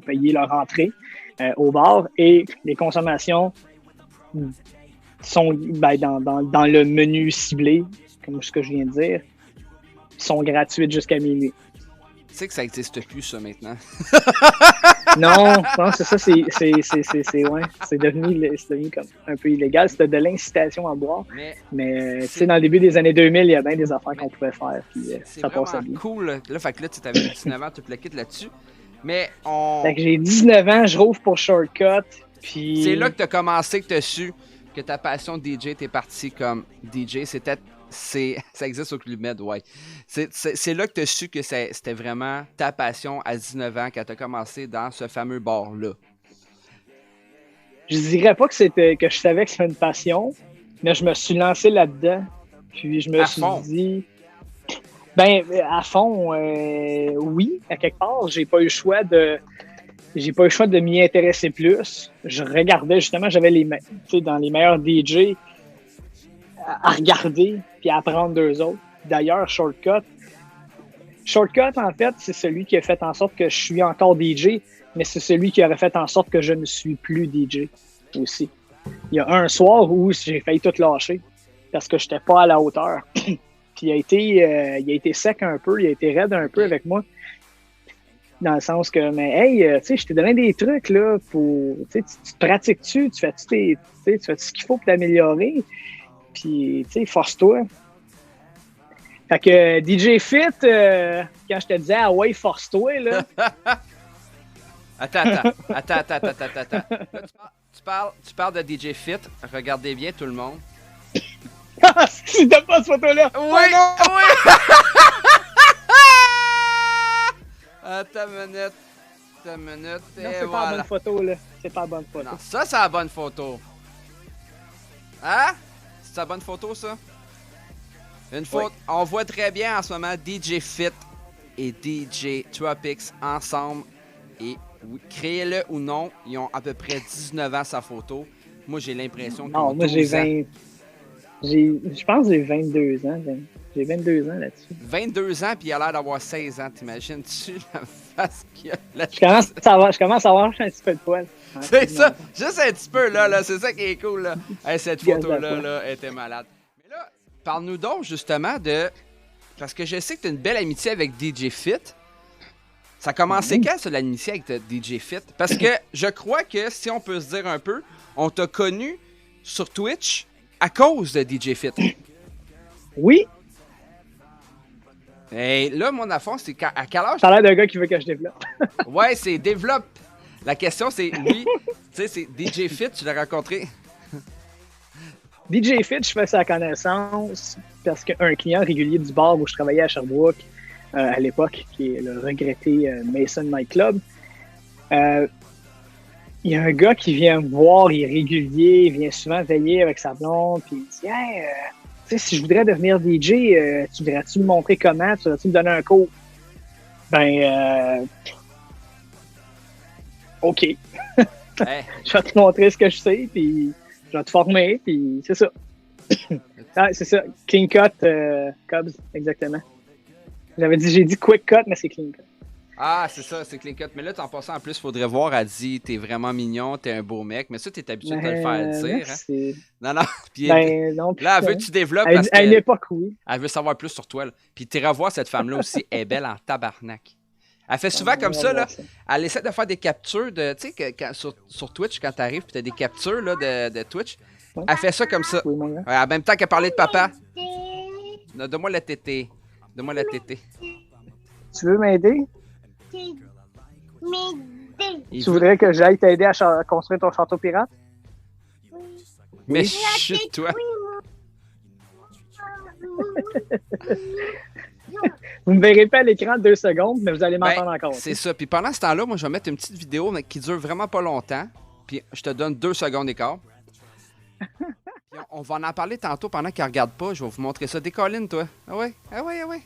payer leur entrée au bar et les consommations sont dans le menu ciblé, comme ce que je viens de dire, sont gratuites jusqu'à minuit. Tu sais que ça n'existe plus, ça, maintenant. Non, c'est ça, c'est devenu comme un peu illégal. C'était de l'incitation à boire. Mais tu sais, dans le début des années 2000, il y a bien des affaires qu'on pouvait faire. Puis ça passait bien. C'est cool. Là, fait que là, tu avais 19 ans, tu te le quittes là-dessus. Mais Fait que j'ai 19 ans, je rouvre pour Shortcut. Puis... C'est là que tu as commencé, que tu as su que ta passion DJ, t'es parti comme DJ. Ça existe au Club Med, ouais. C'est là que tu as su que c'était vraiment ta passion à 19 ans quand tu as commencé dans ce fameux bar-là. Je dirais pas que je savais que c'était une passion, mais je me suis lancé là-dedans. Puis je me suis dit... Ben, à fond, oui, à quelque part. J'ai pas eu le choix de m'y intéresser plus. Je regardais, justement, j'avais dans les meilleurs DJ à regarder puis à apprendre d'eux autres. D'ailleurs, Shortcut, en fait, c'est celui qui a fait en sorte que je suis encore DJ, mais c'est celui qui aurait fait en sorte que je ne suis plus DJ aussi. Il y a un soir où j'ai failli tout lâcher parce que je n'étais pas à la hauteur. Puis il a été sec un peu, il a été raide un peu avec moi. Dans le sens que, mais hey, tu sais, je t'ai donné des trucs, là, pour, tu te pratiques-tu, tu fais ce qu'il faut pour t'améliorer. Puis, tu sais, force-toi. Fait que DJ Fit, quand je te disais, ah ouais, force-toi, là. Attends. Là, tu parles de DJ Fit. Regardez bien tout le monde. Si t'as pas cette photo-là. Oui, oui. Attends une minute. Non, c'est pas la bonne photo, là. C'est pas la bonne photo. Non, ça, c'est la bonne photo. Hein? C'est la bonne photo, ça? Une photo. Oui. On voit très bien en ce moment DJ Fit et DJ Twapix ensemble. Et créez-le ou non, ils ont à peu près 19 ans sa photo. Moi, j'ai l'impression que Non, moi, j'ai 12 ans. 20. Je pense que j'ai 22 ans. J'ai 22 ans là-dessus. 22 ans, puis il a l'air d'avoir 16 ans. T'imagines-tu la face qu'il a là? Je commence à avoir un petit peu de poil. Ouais, C'est ça, juste un petit peu, là, c'est ça qui est cool, là. Hey, cette photo-là, là, elle était malade. Mais là, parle-nous donc, justement, de... Parce que je sais que tu as une belle amitié avec DJ Fit. Ça a commencé quand, ça, l'amitié avec DJ Fit? Parce que je crois que, si on peut se dire un peu, on t'a connu sur Twitch à cause de DJ Fit. Oui, Et là, mon affaire, c'est à quel âge... ça a l'air d'un gars qui veut que je développe. Ouais, c'est développe. La question, c'est, oui, tu sais, c'est DJ Fit, tu l'as rencontré... DJ Fit, je fais sa connaissance parce qu'un client régulier du bar où je travaillais à Sherbrooke à l'époque, qui est le regretté Mason Nightclub, il y a un gars qui vient me voir, il est régulier, il vient souvent veiller avec sa blonde, puis il me dit « Hey, tu sais, si je voudrais devenir DJ, tu voudrais-tu me montrer comment? Tu voudrais-tu me donner un cours? » Ben, OK. Hey. Je vais te montrer ce que je sais, puis je vais te former, puis c'est ça. Ah, c'est ça. Clean cut, Cubs, exactement. J'ai dit quick cut, mais c'est clean cut. Ah, c'est ça, c'est clean cut. Mais là, en passant, en plus, faudrait voir, elle dit, t'es vraiment mignon, t'es un beau mec. Mais ça, t'es habitué de te le faire dire. Hein? Non, non. Puis Non, là, elle veut que tu développes à parce une que époque, oui. elle veut savoir plus sur toi. Là. Puis t'iras voir cette femme-là aussi, elle est belle en tabarnak. Elle fait souvent comme ça, là. Elle essaie de faire des captures de. Tu sais, sur Twitch, quand t'arrives, puis t'as des captures là, de Twitch. Ouais. Elle fait ça comme ça. Oui, mon gars. Ouais, en même temps qu'elle parlait de papa. Non, donne-moi la tétée. Donne-moi la tétée. Tu veux m'aider? Il Tu veut- voudrais que j'aille t'aider à construire ton château pirate? Mais chut, toi. Vous me verrez pas à l'écran 2 secondes, mais vous allez m'entendre encore. C'est ça. Puis pendant ce temps-là, moi, je vais mettre une petite vidéo mais qui dure vraiment pas longtemps. Puis je te donne 2 secondes d'écart. Puis on va en parler tantôt pendant qu'elle regarde pas. Je vais vous montrer ça. Décolline, toi. Ah ouais, ah ouais, ah ouais.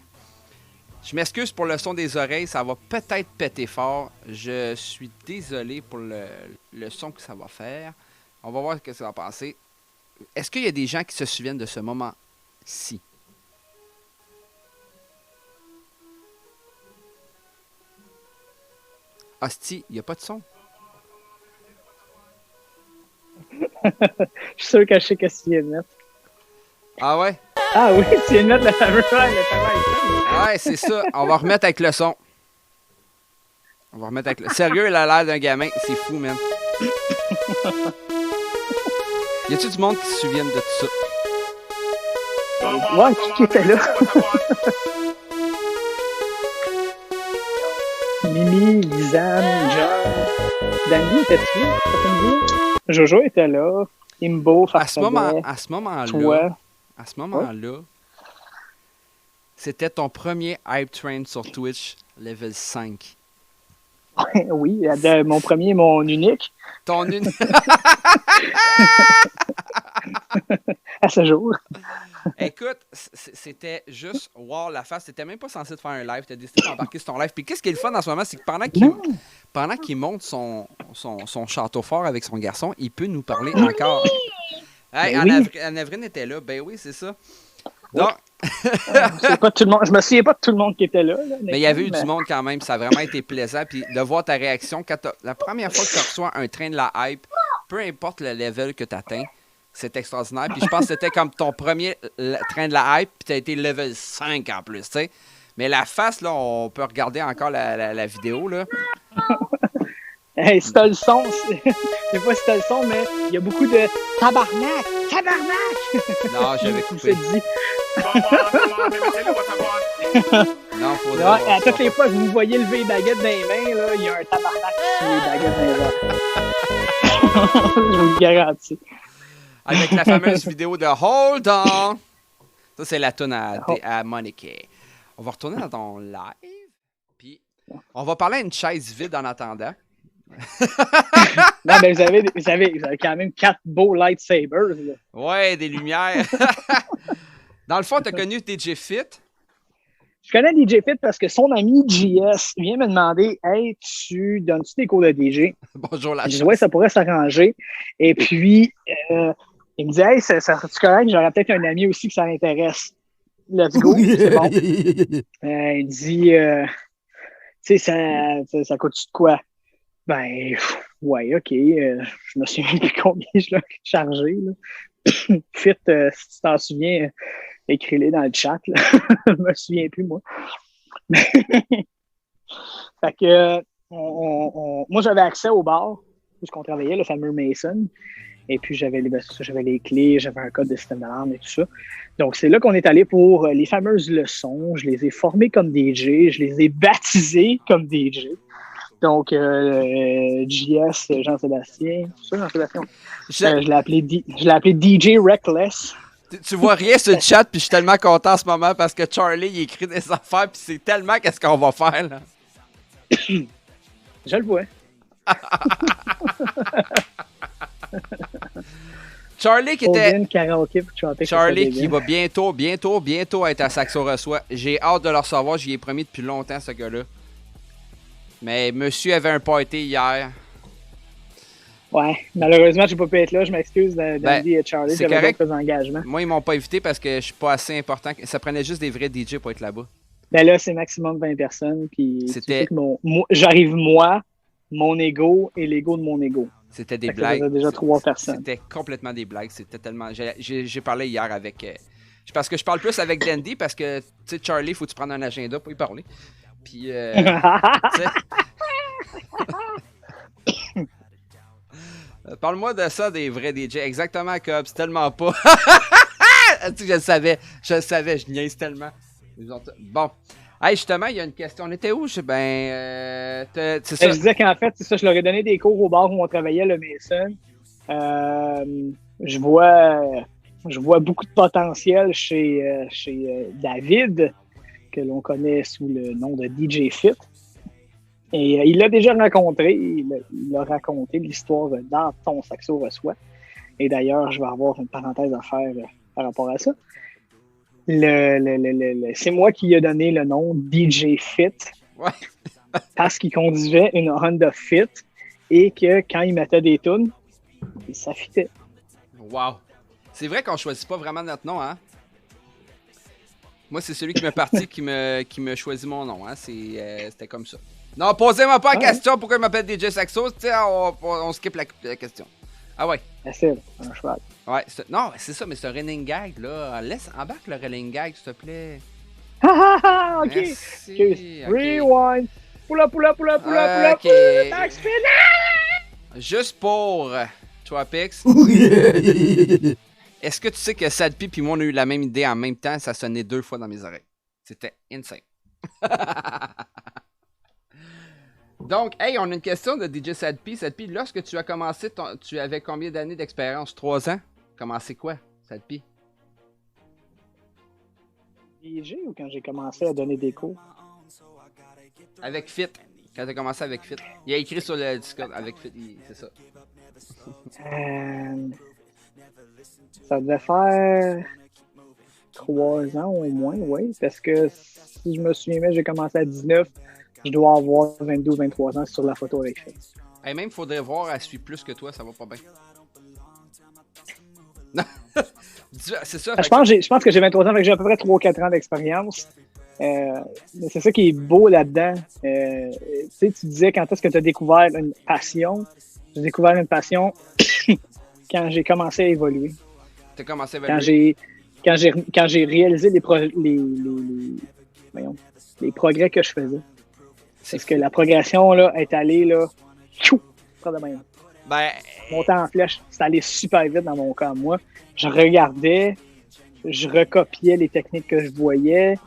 Je m'excuse pour le son des oreilles. Ça va peut-être péter fort. Je suis désolé pour le son que ça va faire. On va voir ce que ça va passer. Est-ce qu'il y a des gens qui se souviennent de ce moment-ci? Hostie, il n'y a pas de son. Je suis sûr que je sais qu'est-ce qu'il y a de mettre. Ah ouais? Ah oui, tu viens de mettre le fameux item. Ouais, c'est ça. On va remettre avec le son. On va remettre avec le... Sérieux, il a l'air d'un gamin. C'est fou, man. Y a-tu du monde qui se souvienne de tout ça? Ouais, qui était là? Mimi, Lisanne, John. Danny, était-tu là? Jojo était là. Imbo, À ce Farfadet, moment-là, toi. c'était ton premier hype train sur Twitch, level 5. Oui, mon premier, mon unique, Ton une... à ce jour. Écoute, c'était juste wow la face. T'étais même pas censé te faire un live. T'as décidé d'embarquer sur ton live. Puis qu'est-ce qui est le fun en ce moment, c'est que pendant qu'il monte son château fort avec son garçon, il peut nous parler encore. Hey, Ben oui. Anne-Evrine était là. Ben oui, c'est ça. Donc, C'est pas tout le monde. Je me souviens pas de tout le monde qui était là. mais il y avait eu du monde quand même. Ça a vraiment été plaisant. Puis de voir ta réaction quand la première fois que tu reçois un train de la hype, peu importe le level que tu atteins, c'est extraordinaire. Puis je pense que c'était comme ton premier train de la hype, puis tu as été level 5 en plus, tu sais. Mais la face, là, on peut regarder encore la vidéo, là. Hey, si t'as le son, je sais pas si t'as le son, mais il y a beaucoup de tabarnak! Tabarnak! Non, j'avais Qui coupé. se dit. Non, faut Là, à toutes les fois que vous voyez lever les baguettes dans les mains, là, il y a un tabarnak qui suit les baguettes dans les mains. Je vous le garantis. Avec la fameuse vidéo de Hold On. Ça, c'est la toune à Monica. On va retourner dans ton live. Puis, on va parler à une chaise vide en attendant. Non, mais vous avez quand même 4 beaux lightsabers. Là. Ouais, des lumières. Dans le fond, t'as connu DJ Fit. Je connais DJ Fit parce que son ami JS vient me demander, hey, tu donnes-tu des cours de DJ? Bonjour, la Je dis, chance. ouais, ça pourrait s'arranger. Et puis, il me dit, hey, ça serait-tu correct? J'aurais peut-être un ami aussi que ça l'intéresse. Let's go, c'est bon. Il dit, tu sais, ça coûte-tu de quoi? Ben, ouais, OK. Je me souviens plus combien je l'ai chargé. Là. Fit, si tu t'en souviens, écris-les dans le chat. Là. Je me souviens plus, moi. Fait que, moi, j'avais accès au bar où on travaillait, le fameux Mason. Et puis, j'avais les clés, j'avais un code de système d'alarme et tout ça. Donc, c'est là qu'on est allé pour les fameuses leçons. Je les ai formés comme DJ, je les ai baptisés comme DJ. Donc, JS, Jean-Sébastien, c'est ça, Jean-Sébastien? Je l'ai appelé DJ Reckless. Tu vois rien sur le chat, puis je suis tellement content en ce moment parce que Charlie, il écrit des affaires, puis c'est tellement qu'est-ce qu'on va faire, là. Je le vois. Charlie qui était... Charlie qui va bientôt être à Saxo Reçoit. J'ai hâte de le recevoir, j'y ai promis depuis longtemps, ce gars-là. Mais monsieur avait un party hier. Ouais, malheureusement, je n'ai pas pu être là. Je m'excuse d'Andy et Charlie. C'est J'avais correct. d'autres engagements. Moi, ils m'ont pas invité parce que je suis pas assez important. Ça prenait juste des vrais DJ pour être là-bas. Ben là, c'est maximum 20 personnes. Puis C'était... j'arrive moi, mon ego et l'ego de mon ego. C'était des blagues. Ça déjà 3 personnes. C'était complètement des blagues. C'était tellement... J'ai parlé hier avec... Parce que je parle plus avec Dandy parce que, tu sais, Charlie, faut que tu prennes un agenda pour y parler. Puis, parle-moi de ça, des vrais DJ. Exactement, Cobb. C'est tellement pas. Tu sais, je le savais, je niaise tellement. Bon. Hey, justement, il y a une question. On était où? C'est ça. Je disais qu'en fait, c'est ça, je leur ai donné des cours au bar où on travaillait, le Mason. Je vois beaucoup de potentiel chez David, que l'on connaît sous le nom de DJ Fit. Et il l'a déjà rencontré, il a raconté l'histoire dans ton Saxo Reçoit. Et d'ailleurs, je vais avoir une parenthèse à faire par rapport à ça. C'est moi qui lui ai donné le nom DJ Fit. Ouais. Parce qu'il conduisait une Honda Fit et que quand il mettait des tunes, ça fitait. Wow. C'est vrai qu'on choisit pas vraiment notre nom, hein? Moi, c'est celui qui m'est parti qui me choisit mon nom, hein? C'était comme ça. Non, posez-moi pas la question pourquoi il m'appelle DJ Saxo. Tu sais, on skip la question. Ah ouais. C'est un cheval. Ouais, non, c'est ça, mais c'est un running gag, là. Embarque le running gag, s'il te plaît. Ok. Merci, Okay. ok. Rewind. Poula. Ok. Max Finale! Juste pour Tropics. Est-ce que tu sais que Sadpi et moi on a eu la même idée en même temps? Ça sonnait 2 fois dans mes oreilles. C'était insane. Donc, hey, on a une question de DJ Sadpi. Sadpi, lorsque tu as commencé, tu avais combien d'années d'expérience? 3 ans? Commencé quoi, Sadpi? DJ ou quand j'ai commencé à donner des cours? Avec Fit. Quand tu as commencé avec Fit. Il a écrit sur le Discord avec Fit, c'est ça. Ça devait faire 3 ans au moins, oui. Parce que si je me souviens bien, j'ai commencé à 19. Je dois avoir 22 ou 23 ans sur la photo avec Fit. Et même, faudrait voir, elle suit plus que toi, ça va pas bien. Non, c'est ça. Je pense que j'ai 23 ans, donc j'ai à peu près 3 ou 4 ans d'expérience. Mais c'est ça qui est beau là-dedans. Tu sais, tu disais quand est-ce que tu as découvert une passion. J'ai découvert une passion quand j'ai commencé à évoluer. Tu as commencé à évoluer? Quand j'ai réalisé les progrès que je faisais. Parce que la progression là, est allée là, monter en flèche. C'est allé super vite dans mon cas. Moi, je regardais, je recopiais les techniques que je voyais,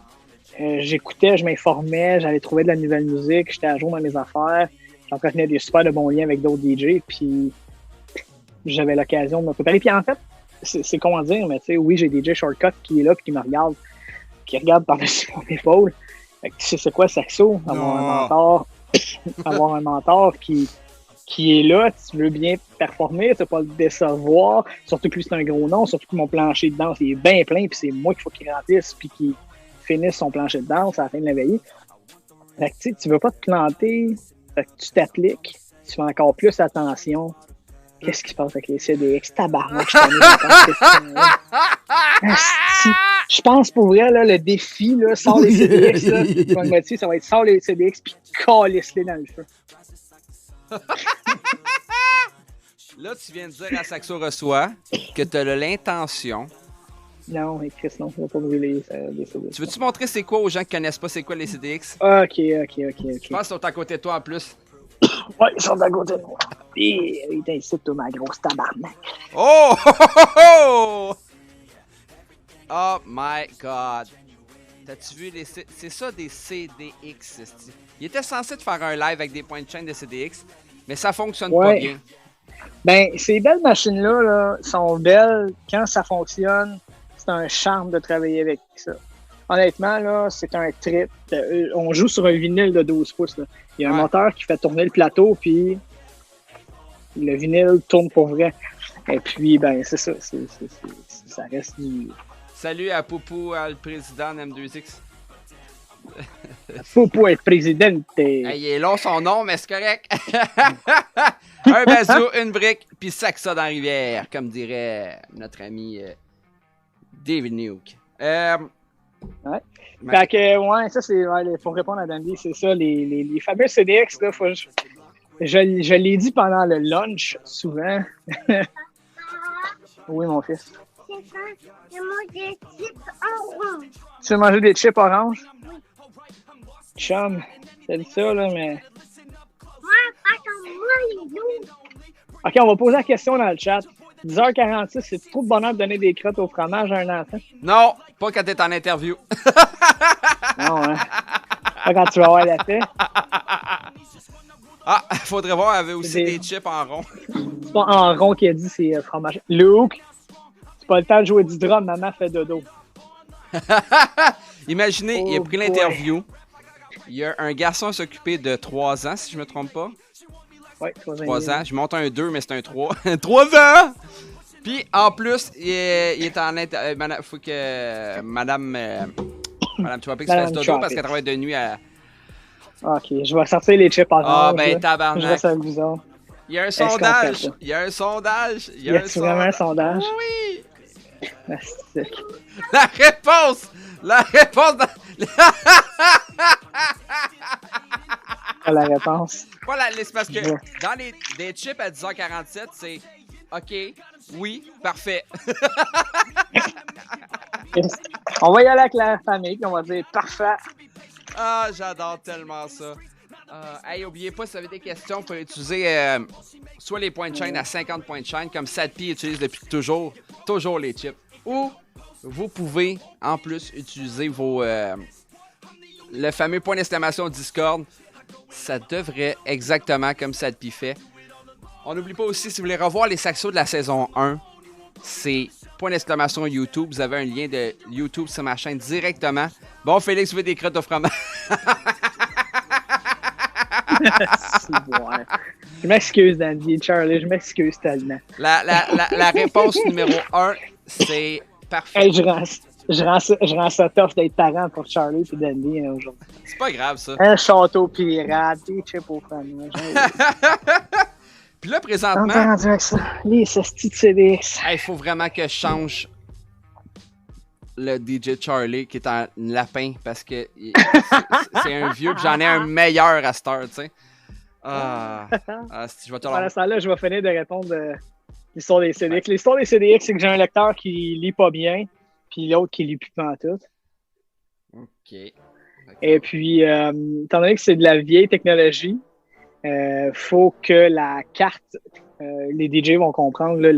j'écoutais, je m'informais, j'allais trouver de la nouvelle musique, j'étais à jour dans mes affaires, j'entretenais des super de bons liens avec d'autres DJ, puis j'avais l'occasion de me préparer. Puis en fait, c'est comment dire, mais tu sais, oui, j'ai DJ Shortcut qui est là et qui me regarde, qui regarde par-dessus mon épaule. Fait que tu sais c'est quoi Saxo? Avoir un mentor qui est là, tu veux bien performer, tu veux pas le décevoir, surtout que lui c'est un gros nom, surtout que mon plancher de danse il est bien plein, puis c'est moi qu'il faut qu'il remplisse, puis finisse son plancher de danse à la fin de la veillée. Fait que, tu sais, tu veux pas te planter, fait que tu t'appliques, tu fais encore plus attention. Qu'est-ce qui se passe avec les CDX? Tabarnak, je t'en ai dans question-là. Asti. Je pense pour vrai, là, le défi, là, sors les CDX, là, tu vas me mettre dessus, ça va être sors les CDX puis calisse-les dans le feu. Là, tu viens de dire à Saxo Reçoit que tu as l'intention. Non, mais Chris, non, on va pas brûler des CDX. Tu veux-tu montrer c'est quoi aux gens qui connaissent pas c'est quoi les CDX? Ok. Je pense qu'ils sont à côté de toi en plus. Ouais, ils sont à côté de moi. Et il t'incite, toi, ma grosse tabarnak. Oh! Oh! Oh my god. T'as-tu vu les c'est ça des CDX, esti. Il était censé te faire un live avec des points de chaîne de CDX, mais ça fonctionne pas bien. Ben, ces belles machines-là là, sont belles quand ça fonctionne. C'est un charme de travailler avec ça. Honnêtement, là, c'est un trip. On joue sur un vinyle de 12 pouces. Là. Il y a un moteur qui fait tourner le plateau, puis le vinyle tourne pour vrai. Et puis, ben, c'est ça. Ça reste du... Salut à Poupou, le président M2X. Faut pas être président. Hey, il est long son nom, mais c'est correct. Un bazou, une brique, puis sac ça dans la rivière, comme dirait notre ami David Nuke. Ouais. Fait que, ouais, ça, c'est. Ouais, pour répondre à Dandy, c'est ça, les fameux CDX, là, je l'ai dit pendant le lunch, souvent. Oui, mon fils. C'est ça, je mange des chips orange. Tu veux manger des chips orange? Chum, c'est dit ça, là, mais. Moi, pas comme moi, les loups. Ok, on va poser la question dans le chat. 10h46, c'est trop de bonheur de donner des crottes au fromage à un enfant? Non, pas quand t'es en interview. Non, hein? Pas quand tu vas avoir la paix. Ah, faudrait voir, il y avait aussi des chips en rond. C'est pas en rond qui a dit c'est fromage. Luke, c'est pas le temps de jouer du drum, maman fait dodo. Imaginez, il a Oh pris boy. l'interview. Il y a un garçon à s'occuper de 3 ans, si je me trompe pas. Ouais, 3 ans. Je monte un 2, mais c'est un 3. 3 ans! Puis, en plus, il est en faut que Madame Chouapix fasse dodo Chouapix. parce qu'elle travaille de nuit à... Ok, je vais sortir les chips orange. Ah, ben, là. Je tabarnak. reste avec vous autres. Il y a un Est-ce qu'on sondage. fait ça? Il y a un sondage. Y a-tu vraiment un sondage? Oui! Astique. La réponse! La réponse! Pas la réponse. Voilà, c'est parce que Ouais. dans des chips à 10h47, c'est OK, oui, parfait. On va y aller avec la famille, puis on va dire parfait. Ah, j'adore tellement ça. Hey, oubliez pas, si vous avez des questions, vous pouvez utiliser soit les points de chaîne à 50 points de chaîne, comme Sadpi utilise depuis toujours les chips. Ou vous pouvez, en plus, utiliser le fameux point d'exclamation Discord. Ça devrait exactement comme Sadpi fait. On n'oublie pas aussi, si vous voulez revoir les Saxos de la saison 1, c'est point d'exclamation YouTube. Vous avez un lien de YouTube sur ma chaîne directement. Bon, Félix, vous voulez des crottes au fromage? Ouais. Je m'excuse, Dandy. Charlie, je m'excuse tellement. La réponse numéro 1, c'est parfait. Hey, je rends ça tough d'être parent pour Charlie et Dandy aujourd'hui. C'est pas grave, ça. Un château pirate, des chips au fromage. Puis là, On présentement, t'a rendu avec ça. Les hosties de CDX. il faut vraiment que je change le DJ Charlie qui est un lapin parce que c'est un vieux, puis j'en ai un meilleur à cette heure, tu sais. Si je vais te Pendant le... ce temps-là, je vais finir de répondre l'histoire des CDX. L'histoire des CDX, c'est que j'ai un lecteur qui lit pas bien, puis l'autre qui lit plus pantoute. OK. Et puis, étant donné que c'est de la vieille technologie, faut que la carte, les DJ vont comprendre là,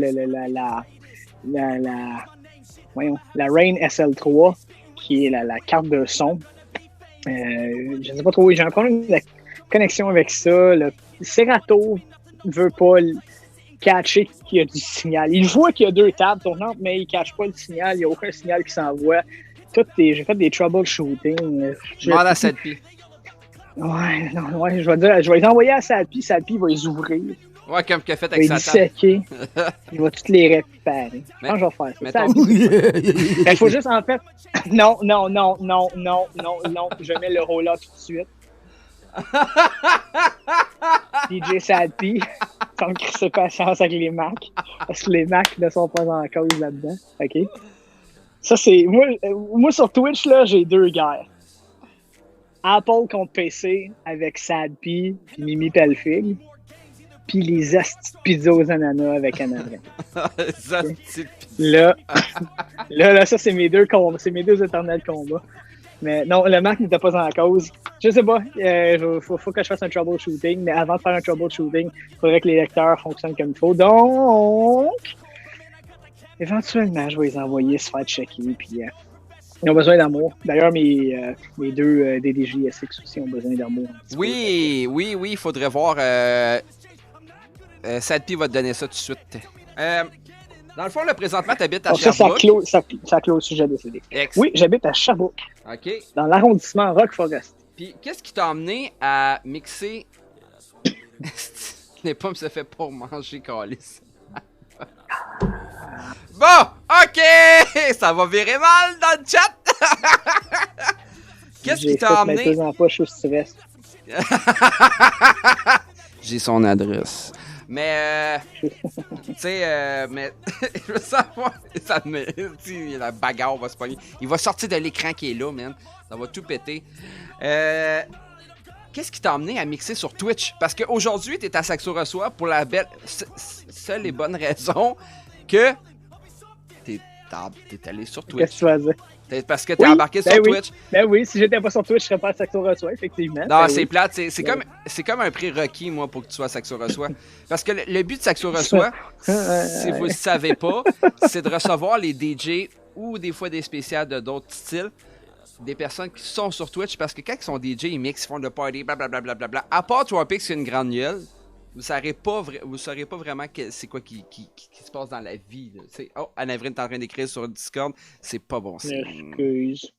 la Rain SL3, qui est la carte de son. Je ne sais pas trop, j'ai un problème de connexion avec ça. Le Serato veut pas catcher qu'il y a du signal. Il voit qu'il y a 2 tables tournantes, mais il ne catche pas le signal. Il n'y a aucun signal qui s'envoie. J'ai fait des troubleshooting. Je demande à Sadpi. Ouais, je vais les envoyer à Salpi. Salpi va les ouvrir. Ouais, comme qu'il a fait Il va avec les sa table. disséquer. Il va toutes les réparer. Je pense que je vais faire ça. Mettons- Il faut juste en fait. Non. Je mets le roll tout de suite. DJ Sadpi, ça me crie patience avec les Macs. Parce que les Macs ne sont pas en cause là-dedans. OK? Ça, c'est. Moi, sur Twitch, là, j'ai deux guerres. Apple contre PC avec Sadpi puis Mimi Pelfig. Puis les astis de pizza aux ananas avec Anavrin. Ça, c'est- Là, ça, c'est mes deux combats. C'est mes deux éternels combats. Mais non, le Mac n'était pas en cause. Je sais pas. Faut que je fasse un troubleshooting. Mais avant de faire un troubleshooting, il faudrait que les lecteurs fonctionnent comme il faut. Donc, éventuellement, je vais les envoyer se faire checker. Puis, ils ont besoin d'amour. D'ailleurs, mes deux DDJ-SX aussi ont besoin d'amour. Oui, il faudrait voir. Sadpi va te donner ça tout de suite. Dans le fond, là, présentement, t'habites à Donc, ça Sherbrooke. clôt le sujet de CD. Ex. Oui, j'habite à Sherbrooke, OK. dans l'arrondissement Rock Forest. Puis, qu'est-ce qui t'a amené à mixer... Ce n'est pas me se fait pas manger, Calis. Bon, OK! Ça va virer mal dans le chat! Qu'est-ce qui t'a amené... J'ai fait en poche où tu restes. J'ai son adresse. Mais, tu sais, mais, je veux savoir, ça me, la bagarre va se pogner. Il va sortir de l'écran qui est là, man. Ça va tout péter. Qu'est-ce qui t'a amené à mixer sur Twitch? Parce qu'aujourd'hui, t'es à Saxo Reçoit pour la belle, seule et bonne raison que t'es allé sur Qu'est-ce Twitch. que tu vas dire? Parce que t'es Oui, embarqué sur ben oui. Twitch. Ben oui, si j'étais pas sur Twitch, je serais pas à Saxo Reçoit, effectivement. Non, Ben c'est oui. plate. C'est comme un prérequis, moi, pour que tu sois à Saxo Reçoit. Parce que le but de Saxo Reçoit, si vous ne le savez pas, c'est de recevoir les DJ ou des fois des spéciales de d'autres styles, des personnes qui sont sur Twitch. Parce que quand ils sont DJ, ils mixent, ils font le party, blablabla. À part Tropic, c'est une grande gueule. Vous saurez pas vraiment c'est quoi qui se passe dans la vie. Oh, Anavrine est en train d'écrire sur Discord. C'est pas bon signe.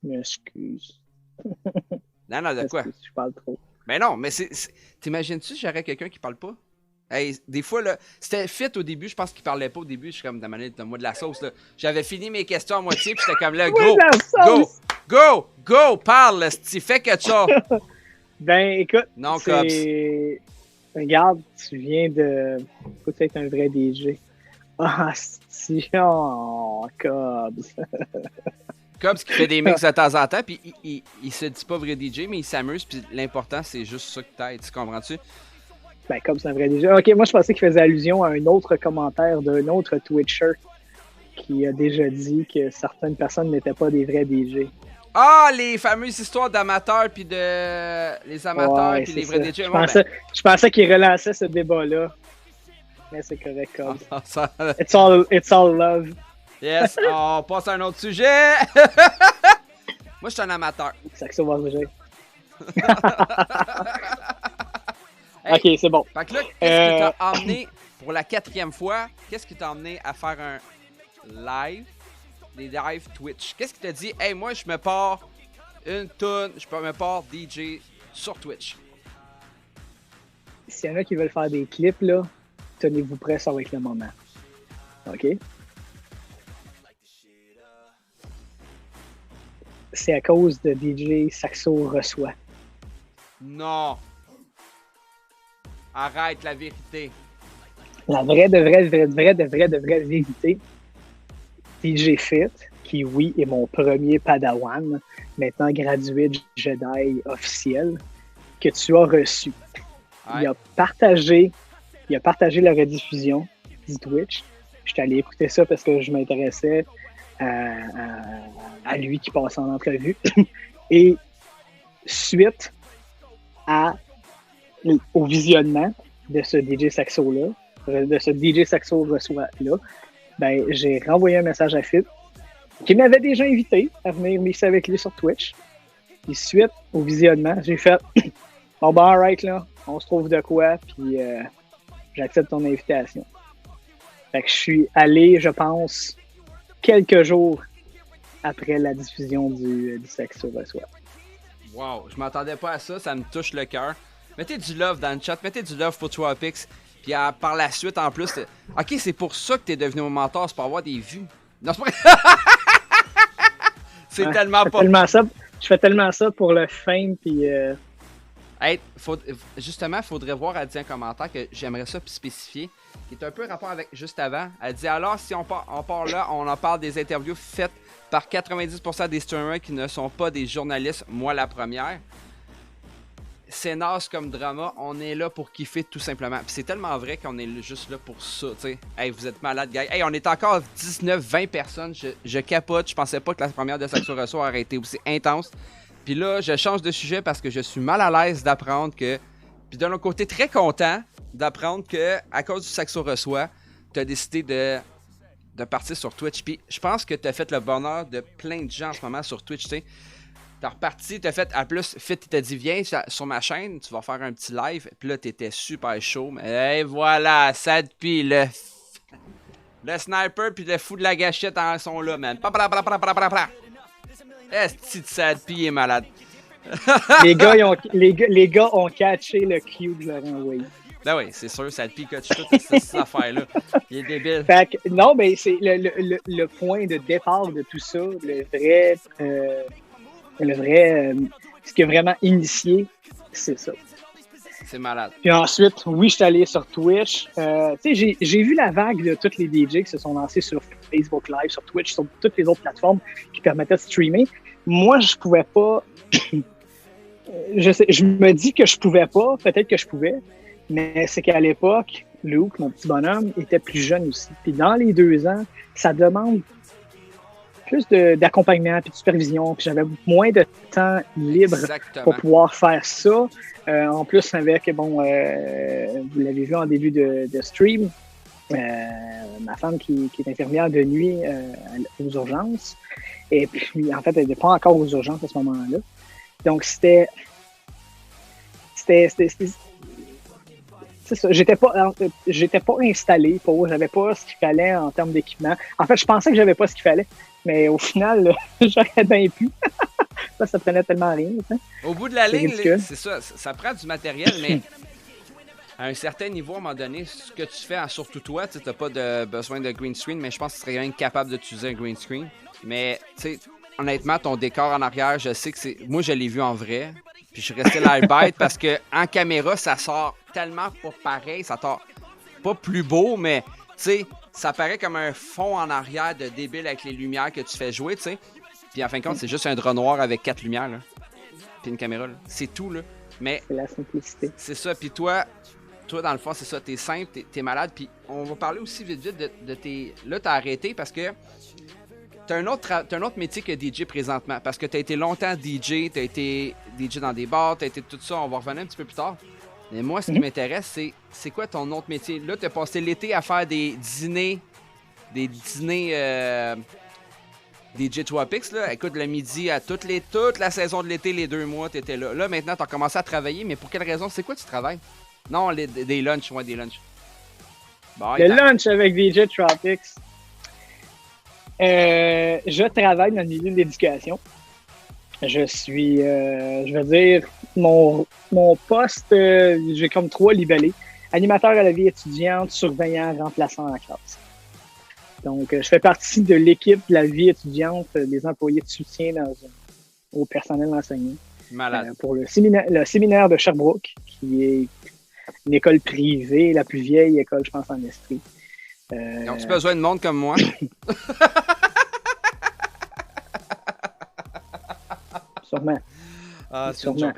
M'excuse. Non, de quoi? Je parle trop. Mais non, mais t'imagines-tu si j'aurais quelqu'un qui parle pas? Hey, des fois, là, c'était fit au début, je pense qu'il parlait pas au début. Je suis comme, donne-moi de la sauce, là. J'avais fini mes questions à moitié, puis j'étais comme là, go, parle, si fais quelque chose. Ben, écoute, Non, Cobbs. Regarde, tu viens de... Faut être un vrai DJ. Ah, Cobbs. Cobbs qui fait des mix de temps en temps, puis il se dit pas vrai DJ, mais il s'amuse, puis l'important, c'est juste ça que t'aides, tu comprends-tu? Ben, Cobbs, c'est un vrai DJ. Ok, moi, je pensais qu'il faisait allusion à un autre commentaire d'un autre Twitcher qui a déjà dit que certaines personnes n'étaient pas des vrais DJ. Ah, les fameuses histoires d'amateurs, puis de... Les amateurs, Ouais, puis c'est les vrais ça. DJ. Je pensais qu'il relançait ce débat-là. Mais c'est correct, Cobbs. Ça... It's all love. Yes, on passe à un autre sujet. Moi, je suis un amateur. Saxo Vargé. Hey, Ok, c'est bon. fait que là, qu'est-ce qui t'a emmené pour la 4e fois? Qu'est-ce qui t'a emmené à faire un live, des lives Twitch? Qu'est-ce qui t'a dit, hey, moi, je me pars une toune, je me pars DJ sur Twitch? S'il y en a qui veulent faire des clips, là, tenez-vous prêts, ça va être le moment. OK? C'est à cause de DJ Saxo Reçoit. Non. Arrête la vérité. La vraie vérité, DJ Fit, qui, oui, est mon premier padawan, maintenant gradué de Jedi officiel, que tu as reçu. Ouais. Il a partagé la rediffusion du Twitch. Je suis allé écouter ça parce que je m'intéressais à lui qui passait en entrevue. Et suite au visionnement de ce DJ Saxo-là, de ce DJ Saxo Reçoit-là, ben, j'ai renvoyé un message à Fit qui m'avait déjà invité à venir mixer avec lui sur Twitch. Et suite au visionnement, j'ai fait bon, ben, alright, là, on se trouve de quoi, puis j'accepte ton invitation. Fait que je suis allé, je pense, quelques jours après la diffusion du Saxo Reçoit. Wow, je m'attendais pas à ça, ça me touche le cœur. Mettez du love dans le chat, mettez du love pour Tropics. Puis par la suite, en plus, ok, c'est pour ça que t'es devenu mon mentor, c'est pour avoir des vues. Non, c'est pas c'est Ouais, tellement pas. Je fais tellement ça pour le fame, puis Hey, justement, il faudrait voir, elle dit un commentaire que j'aimerais ça spécifier, qui est un peu rapport avec juste avant. Elle dit alors, si on part là, on en parle des interviews faites par 90% des streamers qui ne sont pas des journalistes, moi la première. C'est naze comme drama, on est là pour kiffer tout simplement. Puis c'est tellement vrai qu'on est juste là pour ça, tu sais. Hey, vous êtes malades, gars. Hey, on est encore 19-20 personnes, je capote, je pensais pas que la première de Saxo Reçoit aurait été aussi intense. Puis là, je change de sujet parce que je suis mal à l'aise d'apprendre que... Puis d'un autre côté, très content d'apprendre que à cause du Saxo Reçoit, tu as décidé de partir sur Twitch. Puis je pense que tu as fait le bonheur de plein de gens en ce moment sur Twitch, tu sais. T'es reparti, t'as fait, à plus, Fit, il t'a dit, viens sur ma chaîne, tu vas faire un petit live. Puis là, t'étais super chaud. Mais voilà, Sadpi, le sniper, puis le fou de la gâchette sont là, man. Est-ce que Sadpi est malade? les gars ont catché le cue que je leur ai envoyé. Ben oui, c'est sûr, Sadpi coach toutes ces affaires-là. Il est débile. Fait que, non, mais c'est le point de départ de tout ça, ce qui a vraiment initié, c'est ça. C'est malade. Puis ensuite, oui, je suis allé sur Twitch. Tu sais, j'ai vu la vague de tous les DJ qui se sont lancés sur Facebook Live, sur Twitch, sur toutes les autres plateformes qui permettaient de streamer. Moi, je pouvais pas. Je me dis que je pouvais pas, peut-être que je pouvais, mais c'est qu'à l'époque, Luke, mon petit bonhomme, était plus jeune aussi. Puis dans les 2 ans, ça demande plus d'accompagnement puis de supervision, puis j'avais moins de temps libre pour pouvoir faire ça. En plus, avec, bon, vous l'avez vu en début de stream, ma femme qui est infirmière de nuit aux urgences, et puis, en fait, elle n'était pas encore aux urgences à ce moment-là. Donc, c'est ça, j'étais pas installé j'avais pas ce qu'il fallait en termes d'équipement. En fait, je pensais que j'avais pas ce qu'il fallait, mais au final, j'aurais bien pu. ça prenait tellement rien. Hein. Au bout de la ligne, c'est ça prend du matériel, mais à un certain niveau, à un moment donné, ce que tu fais, surtout toi, tu n'as pas besoin de green screen, mais je pense que tu serais même capable d'utiliser un green screen. Mais, tu sais, honnêtement, ton décor en arrière, je sais que c'est... Moi, je l'ai vu en vrai. Puis je suis resté l'air bête parce que en caméra, ça sort tellement pas pareil. Ça sort pas plus beau, mais tu sais, ça paraît comme un fond en arrière de débile avec les lumières que tu fais jouer, tu sais. Puis en fin de compte, c'est juste un drap noir avec 4 lumières, là. Puis une caméra, là. C'est tout, là. Mais c'est la simplicité. C'est ça. Puis toi, dans le fond, c'est ça. T'es simple, t'es malade. Puis on va parler aussi vite de tes... Là, t'as arrêté parce que t'as un autre métier que DJ présentement, parce que t'as été longtemps DJ, t'as été DJ dans des bars, t'as été tout ça, on va revenir un petit peu plus tard. Mais moi, ce qui m'intéresse, c'est quoi ton autre métier? Là, t'as passé l'été à faire des dîners DJ Tropics, là. Écoute, le midi, à toute la saison de l'été, les 2 mois, t'étais là. Là, maintenant, t'as commencé à travailler, mais pour quelle raison? C'est quoi tu travailles? Non, des lunchs, ouais, des lunchs. Bon, le lunch avec DJ Tropics. Je travaille dans le milieu de l'éducation. Je suis, je veux dire, mon poste, j'ai comme 3 libellés. Animateur à la vie étudiante, surveillant, remplaçant en classe. Donc, je fais partie de l'équipe de la vie étudiante des employés de soutien au personnel enseignant. Malade. Pour le séminaire de Sherbrooke, qui est une école privée, la plus vieille école, je pense, en Estrie. Donc, tu as besoin de monde comme moi? Sûrement. Ah, sûrement.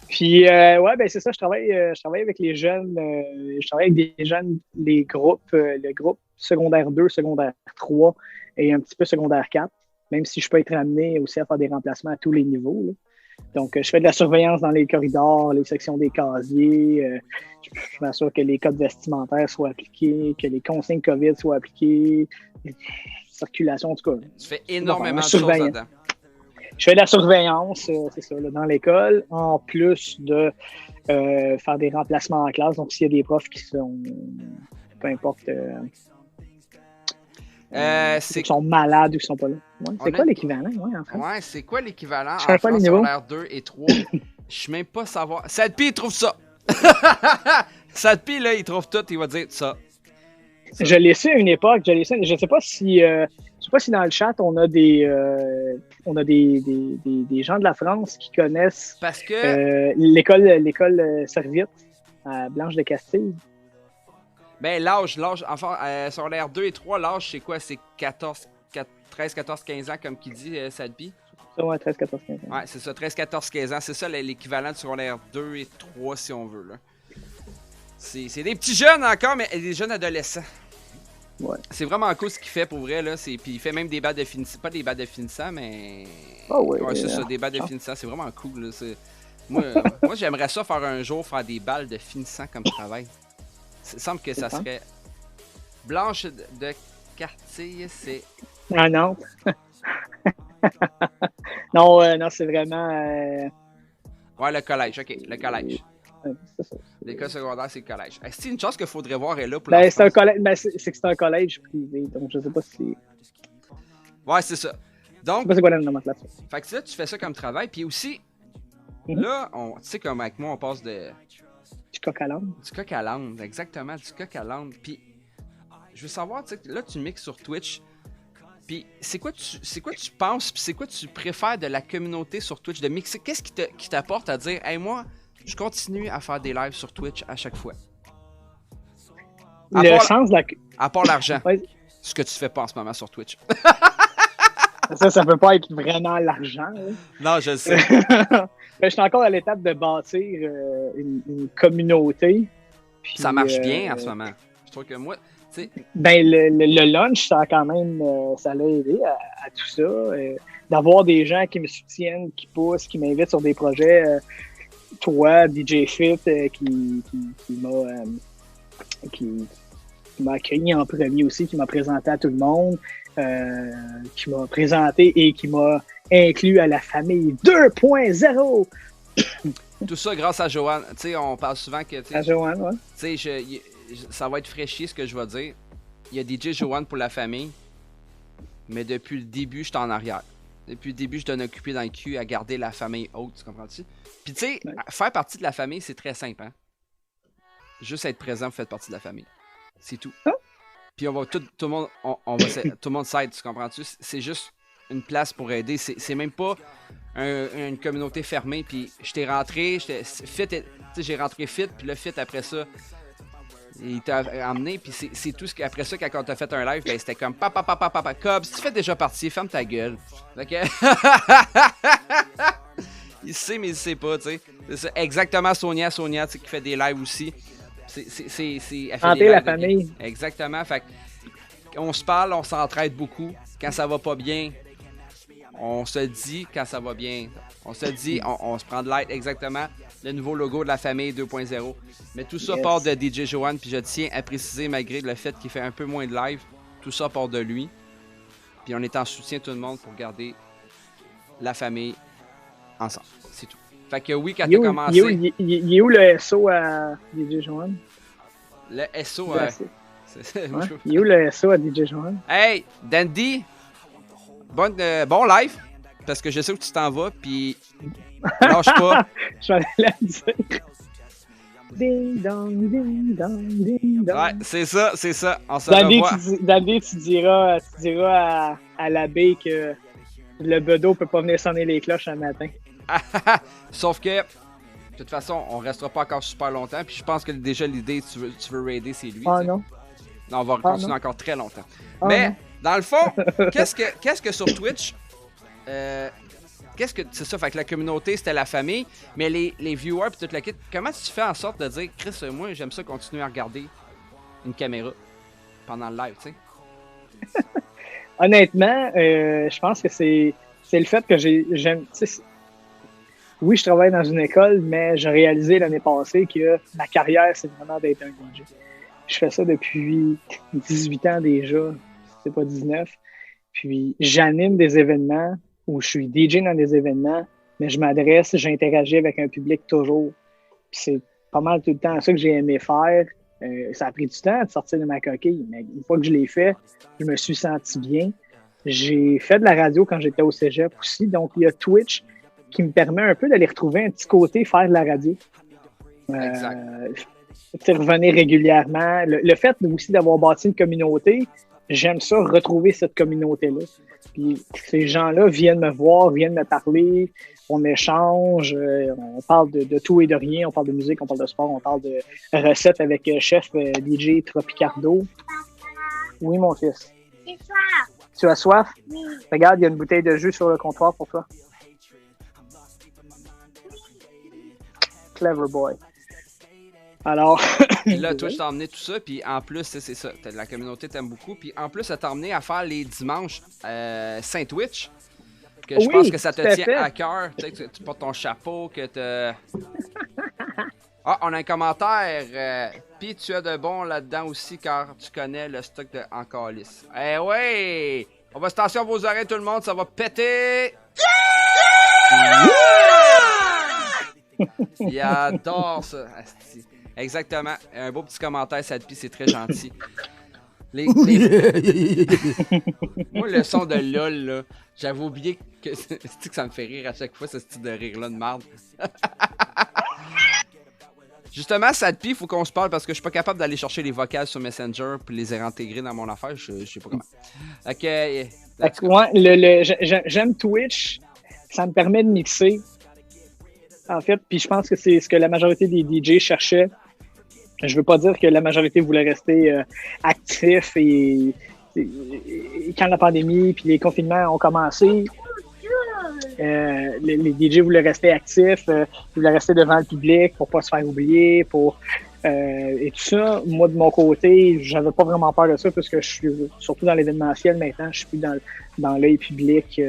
Puis, ouais, ben c'est ça, je travaille avec les jeunes, je travaille avec des jeunes, le groupe secondaire 2, secondaire 3 et un petit peu secondaire 4, même si je peux être amené aussi à faire des remplacements à tous les niveaux. Là. Donc, je fais de la surveillance dans les corridors, les sections des casiers, je m'assure que les codes vestimentaires soient appliqués, que les consignes COVID soient appliquées, circulation, en tout cas. Tu fais énormément de choses là-dedans. Je fais de la surveillance, c'est ça, là, dans l'école, en plus de faire des remplacements en classe. Donc, s'il y a des profs qui sont, peu importe, qui sont malades ou qui sont pas là. Ouais, c'est quoi l'équivalent, en France? Ouais, c'est quoi l'équivalent en France, secondaire 2 et 3? Je sais même pas savoir. Sadpi trouve ça! Sadpi, là, il trouve tout, il va dire ça. Je l'ai su à une époque. Je sais pas si dans le chat on a des gens de la France qui connaissent Parce que, l'école Serviette à Blanche de Castille. ben, l'âge, enfin, sur l'air 2 et 3, l'âge, c'est quoi? C'est 13, 14, 15 ans, comme qu'il dit, Sadpi? Ça, ouais, 13, 14, 15 ans. Ouais, c'est ça, 13, 14, 15 ans. C'est ça l'équivalent de secondaire 2 et 3, si on veut, là. C'est des petits jeunes encore, mais des jeunes adolescents. Ouais. C'est vraiment cool ce qu'il fait pour vrai, là. Puis il fait même des balles de finissant. Pas des balles de finissant, mais. Oh, ouais, c'est ça, des balles de finissant. C'est vraiment cool, là. Moi, j'aimerais ça faire un jour, faire des balles de finissant comme travail. Il semble que ça serait. Blanche de quartier, c'est. Ah non. non, c'est vraiment. Ouais, le collège, ok, le collège. C'est ça. L'école secondaire, c'est le collège. C'est une chance qu'il faudrait voir est là pour Ben, c'est un l'enfance. collège, c'est que c'est un collège privé, donc je sais pas si. Ouais, c'est ça. Je sais Donc, pas c'est quoi la nomenclature. fait que là, tu fais ça comme travail. Puis aussi, Mhm. là, tu sais, comme avec moi, on passe du Du coq à l'âne. coq à l'âne. Exactement, du coq à l'âne. Puis, je veux savoir, tu sais, là, tu mixes sur Twitch. Puis, c'est quoi tu penses, puis c'est quoi tu préfères de la communauté sur Twitch, de mixer? Qu'est-ce qui t'apporte à dire, hey, moi, je continue à faire des lives sur Twitch à chaque fois? À Le part- sens de la. À part l'argent. Ouais. Ce que tu fais pas en ce moment sur Twitch. Ça peut pas être vraiment l'argent. Là. Non, je le sais. Ben, je suis encore à l'étape de bâtir une communauté. Puis, Ça marche bien en ce moment. Je trouve que moi, tu sais, Ben, le lunch, ça a quand même ça l'a aidé à tout ça. D'avoir des gens qui me soutiennent, qui poussent, qui m'invitent sur des projets. Toi, DJ Fit, qui m'a accueilli en premier aussi, qui m'a présenté à tout le monde, qui m'a présenté et qui m'a inclus à la famille 2.0. tout ça grâce à Joanne. Tu sais, on parle souvent que, tu À Joanne, ouais. sais, ça va être fraîchier ce que je vais dire. Il y a DJ Joanne pour la famille, mais depuis le début, je suis en arrière. Depuis le début, je donne occupé dans le cul à garder la famille haute, tu comprends-tu? Puis tu sais, Ouais. faire partie de la famille, c'est très simple, hein? Juste être présent, vous faites partie de la famille. C'est tout. Ah. Puis on va tout le monde, tout le monde s'aide, tu comprends-tu? C'est juste une place pour aider. C'est même pas une communauté fermée. Puis je t'ai rentré, fit, tu sais, j'ai rentré fit, puis le fit après ça, il t'a emmené, puis c'est tout ce qu'après ça, quand on t'a fait un live, ben c'était comme papa, Cobb, si tu fais déjà partie, ferme ta gueule. Fait que... il sait, mais il sait pas, tu sais. C'est ça. Exactement, Sonia, tu sais, qui fait des lives aussi. Elle fait Santé, des la lives de famille. game. Exactement, fait que on se parle, on s'entraide beaucoup. Quand ça va pas bien, on se dit quand ça va bien. On se dit, on se prend de l'aide, exactement. Le nouveau logo de la famille 2.0. Mais tout ça Yes. part de DJ Joanne, puis je tiens à préciser, malgré le fait qu'il fait un peu moins de live, tout ça part de lui. Puis on est en soutien tout le monde pour garder la famille ensemble. C'est tout. Fait que oui, quand Il est t'as où- commencé, il est où le SO à DJ Joanne? le SO... Ouais. Il est où le SO à DJ Joanne? Hey, Dandy, bon live, parce que je sais où tu t'en vas, puis lâche pas. Je vais aller la dire. Ding dong, ding dong, ding dong. Ouais, c'est ça. On se Dandy, revoit. Dandy, tu diras à l'abbé que le bedeau peut pas venir sonner les cloches un matin. Sauf que, de toute façon, on restera pas encore super longtemps, puis je pense que déjà l'idée, tu veux raider, c'est lui. Ah tu sais. non? Non, on va continuer non. encore très longtemps. Ah Mais, non. dans le fond, qu'est-ce que sur Twitch, c'est ça, fait que la communauté, c'était la famille, mais les viewers puis toute la kit, comment tu fais en sorte de dire, Chris, moi, j'aime ça continuer à regarder une caméra pendant le live, tu sais? Honnêtement, je pense que c'est le fait que j'aime. Oui, je travaille dans une école, mais j'ai réalisé l'année passée que ma carrière, c'est vraiment d'être un DJ. Je fais ça depuis 18 ans déjà, si c'est pas 19. Puis j'anime des événements où je suis DJ dans des événements, mais je m'adresse, j'interagis avec un public toujours. Puis c'est pas mal tout le temps ça que j'ai aimé faire. Ça a pris du temps de sortir de ma coquille, mais une fois que je l'ai fait, je me suis senti bien. J'ai fait de la radio quand j'étais au cégep aussi, donc il y a Twitch qui me permet un peu d'aller retrouver un petit côté faire de la radio. Exact. Revenir régulièrement. Le fait aussi d'avoir bâti une communauté, j'aime ça, retrouver cette communauté-là. Puis ces gens-là viennent me voir, viennent me parler, on échange, on parle de tout et de rien, on parle de musique, on parle de sport, on parle de recettes avec chef DJ Tropicardo. Oui, mon fils. C'est soir. Tu as soif? Oui. Regarde, il y a une bouteille de jus sur le comptoir pour toi. Clever boy. Alors. Puis là, toi, je t'ai emmené tout ça, puis en plus, c'est ça, la communauté t'aime beaucoup, puis en plus, ça t'a emmené à faire les dimanches Saint-Twitch, que je Oui, pense que ça te tout à tient fait. à cœur, tu sais, que tu portes ton chapeau, que te... Ah, on a un commentaire, puis tu as de bon là-dedans aussi, car tu connais le stock de en calice. Eh ouais! On va se attention à vos oreilles, tout le monde, ça va péter! Il adore ça. Asti. Exactement. Un beau petit commentaire, Sadpi, c'est très gentil. Moi, le son de LOL, là, j'avais oublié que que ça me fait rire à chaque fois, ce style de rire-là de merde. Justement, Sadpi, il faut qu'on se parle parce que je suis pas capable d'aller chercher les vocales sur Messenger puis les réintégrer dans mon affaire. Je sais pas comment. Ok. Ouais, j'aime Twitch. Ça me permet de mixer. En fait, puis je pense que c'est ce que la majorité des DJ cherchaient. Je veux pas dire que la majorité voulait rester actif et quand la pandémie puis les confinements ont commencé, les DJ voulaient rester actifs, voulaient rester devant le public pour pas se faire oublier, et tout ça. Moi, de mon côté, j'avais pas vraiment peur de ça parce que je suis surtout dans l'événementiel maintenant, je suis plus dans l'œil public,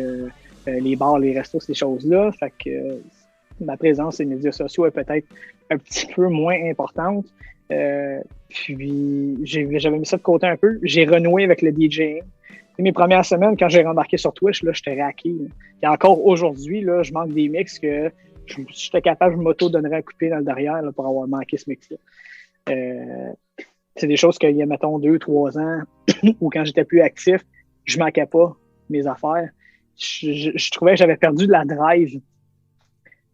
les bars, les restos, ces choses-là. Fait que ma présence sur les médias sociaux est peut-être un petit peu moins importante. Puis j'avais mis ça de côté un peu. J'ai renoué avec le DJing. Mes premières semaines, quand j'ai rembarqué sur Twitch, là, j'étais raqué. Là. Et encore aujourd'hui, là, je manque des mix que si j'étais capable, je m'auto-donnerais un coup de pied dans le derrière là, pour avoir manqué ce mix-là. C'est des choses qu'il y a, mettons, 2-3 ans, ou quand j'étais plus actif, je manquais pas mes affaires. Je trouvais que j'avais perdu de la drive.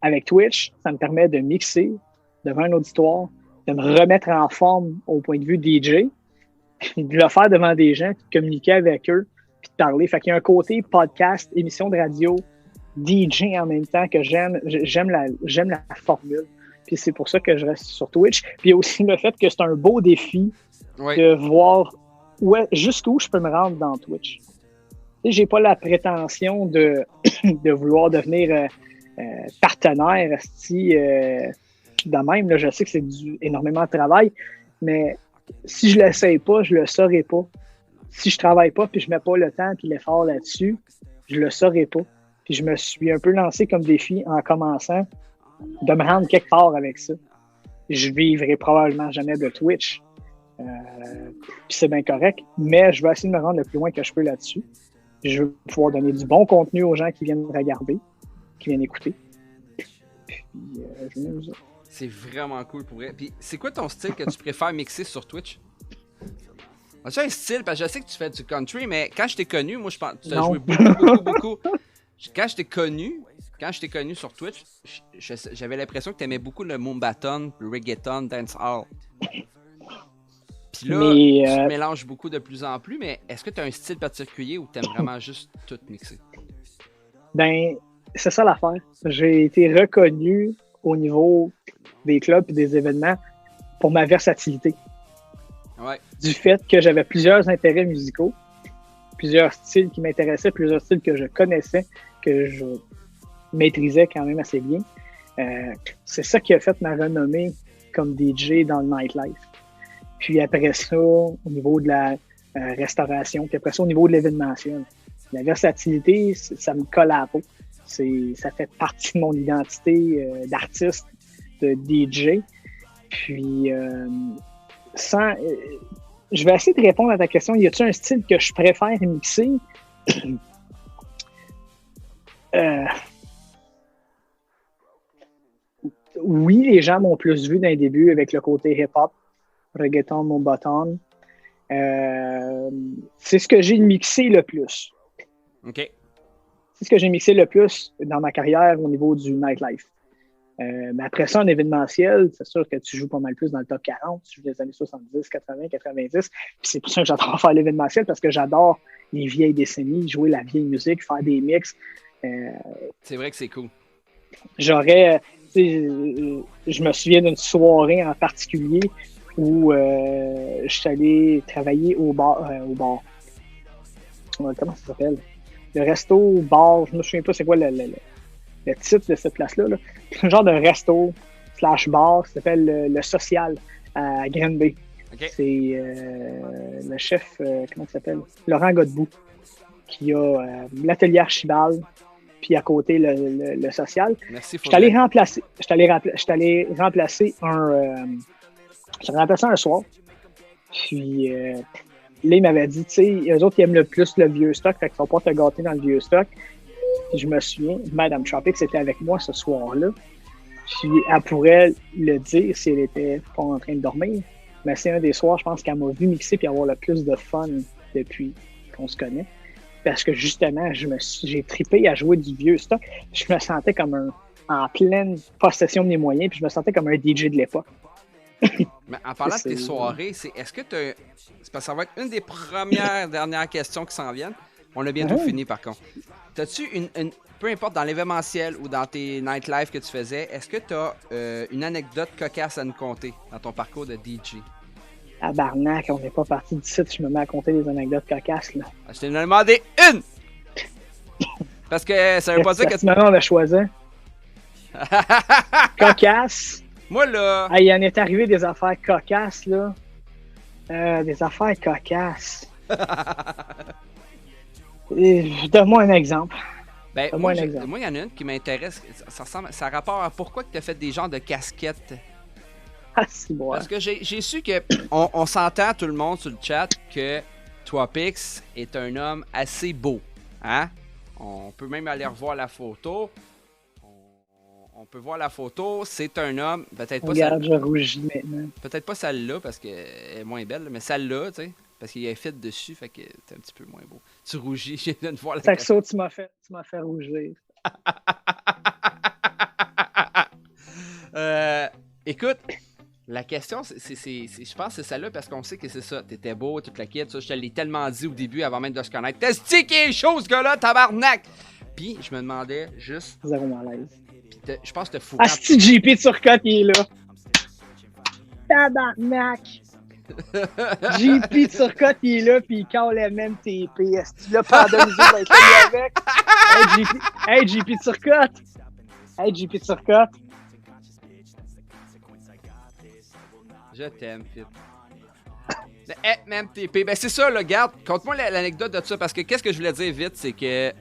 Avec Twitch, ça me permet de mixer devant un auditoire, de me remettre en forme au point de vue DJ, puis de le faire devant des gens, puis de communiquer avec eux, puis de parler. Fait qu'il y a un côté podcast, émission de radio, DJ en même temps que j'aime la formule. Puis c'est pour ça que je reste sur Twitch. Puis il y a aussi le fait que c'est un beau défi de voir jusqu'où je peux me rendre dans Twitch. Tu sais, j'ai pas la prétention de vouloir devenir partenaire de même. Là, je sais que c'est énormément de travail, mais si je l'essaye pas, je le saurai pas. Si je travaille pas puis je mets pas le temps puis l'effort là-dessus, je le saurai pas. Puis je me suis un peu lancé comme défi en commençant de me rendre quelque part avec ça. Je vivrai probablement jamais de Twitch. Puis c'est bien correct, mais je vais essayer de me rendre le plus loin que je peux là-dessus. Je veux pouvoir donner du bon contenu aux gens qui viennent regarder, qui viennent écouter. Puis je vais ça. C'est vraiment cool pour vrai. Puis c'est quoi ton style que tu préfères mixer sur Twitch? As-tu un style? Parce que je sais que tu fais du country, mais quand je t'ai connu, moi je pense que tu as joué beaucoup. Quand je t'ai connu sur Twitch, j'avais l'impression que tu aimais beaucoup le Moombaton, le reggaeton, dancehall. Puis là, tu mélanges beaucoup de plus en plus, mais est-ce que tu as un style particulier ou tu aimes vraiment juste tout mixer? Ben, c'est ça l'affaire. J'ai été reconnu au niveau des clubs et des événements pour ma versatilité. Ouais. Du fait que j'avais plusieurs intérêts musicaux, plusieurs styles qui m'intéressaient, plusieurs styles que je connaissais, que je maîtrisais quand même assez bien. C'est ça qui a fait ma renommée comme DJ dans le nightlife. Puis après ça, au niveau de la restauration, puis après ça, au niveau de l'événementiel. La versatilité, ça me colle à la peau. Ça fait partie de mon identité d'artiste, de DJ. Puis, je vais essayer de répondre à ta question. Y a-t-il un style que je préfère mixer? Oui, les gens m'ont plus vu d'un début avec le côté hip-hop, reggaeton, Moombaton. C'est ce que j'ai mixé le plus. OK. C'est ce que j'ai mixé le plus dans ma carrière au niveau du nightlife. Mais après ça, en événementiel, c'est sûr que tu joues pas mal plus dans le top 40, tu joues des années 70, 80, 90. Puis c'est pour ça que j'adore faire l'événementiel, parce que j'adore les vieilles décennies, jouer la vieille musique, faire des mix. C'est vrai que c'est cool. J'aurais, je me souviens d'une soirée en particulier où je suis allé travailler au bar. Comment ça s'appelle? Le resto, bar, je me souviens pas c'est quoi le titre de cette place-là. Là. C'est un genre de resto / bar qui s'appelle le Social à Green Bay. Okay. C'est le chef, comment il s'appelle? Laurent Godbout, qui a l'atelier Archibald, puis à côté le Social. Merci. Je suis allé remplacer un soir. Puis là, il m'avait dit, tu sais, eux autres, ils aiment le plus le vieux stock, fait qu'ils vont pas te gâter dans le vieux stock. Puis je me souviens, Madame Chapix était avec moi ce soir-là. Puis elle pourrait le dire si elle était pas en train de dormir. Mais c'est un des soirs, je pense, qu'elle m'a vu mixer puis avoir le plus de fun depuis qu'on se connaît. Parce que justement, j'ai trippé à jouer du vieux stock. Je me sentais comme en pleine possession de mes moyens, puis je me sentais comme un DJ de l'époque. Mais en parlant de tes soirées, est-ce que tu as... C'est parce que ça va être une des dernières questions qui s'en viennent. On a bientôt fini, par contre. T'as-tu peu importe dans l'événementiel ou dans tes nightlife que tu faisais, est-ce que tu as une anecdote cocasse à nous conter dans ton parcours de DJ? Tabarnak, on n'est pas parti du site, je me mets à compter des anecdotes cocasses, là. Je t'ai demandé une! Parce que ça veut pas dire que... Maintenant, on a choisi. Cocasse. Moi, là... Ah, il en est arrivé des affaires cocasses, là. Des affaires cocasses. Donne-moi un exemple. Ben, moi, il y en a une qui m'intéresse. Ça a rapport à pourquoi tu as fait des genres de casquettes. Ah, c'est bon. Parce que j'ai su que on s'entend tout le monde sur le chat que Twapix est un homme assez beau. Hein? On peut même aller revoir la photo. On peut voir la photo. C'est un homme. Peut-être pas regarde, je rougis maintenant. Peut-être pas celle-là parce qu'elle est moins belle, mais celle-là, tu sais. Parce qu'il y a un fit dessus, fait que c'est un petit peu moins beau. Tu rougis, je viens de voir la Saxo, tu m'as fait rougir. Écoute, la question, je pense que c'est celle-là parce qu'on sait que c'est ça. T'étais beau, toute la kit, ça, je te l'ai tellement dit au début avant même de se connaître. T'es stické chaud, ce gars-là, tabarnak! Puis, je me demandais juste. Zéro malaise. Puis, je pense que t'as fou. Asti JP Turcotte, il est là. Tabarnak! JP Turcotte, il est là, puis il cale le même TP. Est-ce que tu l'as pandomisé pour être là avec? Hey, JP Turcotte! Hey, JP Turcotte! Je t'aime, Fit. Même TP. Ben, c'est ça, là, garde. Conte-moi l'anecdote de ça, parce que qu'est-ce que je voulais dire vite, c'est que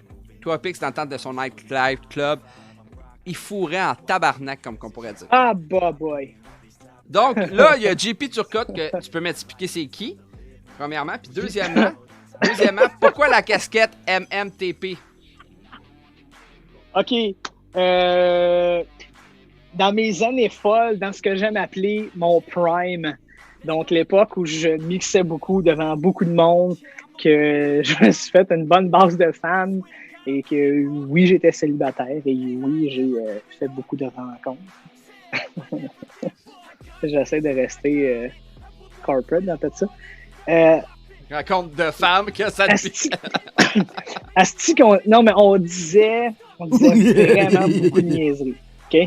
Twapix, dans le temps de son nightlife club, il fourrait en tabarnak, comme qu'on pourrait dire. Ah, bah, boy! Donc, là, il y a JP Turcotte que tu peux m'expliquer c'est qui, premièrement. Puis deuxièmement, pourquoi la casquette MMTP? OK. Dans mes années folles, dans ce que j'aime appeler mon prime, donc l'époque où je mixais beaucoup devant beaucoup de monde, que je me suis fait une bonne base de fans et que oui, j'étais célibataire et oui, j'ai fait beaucoup de rencontres. J'essaie de rester corporate dans tout ça. Rencontre de femmes que ça te Non, mais on disait vraiment beaucoup de niaiseries. OK?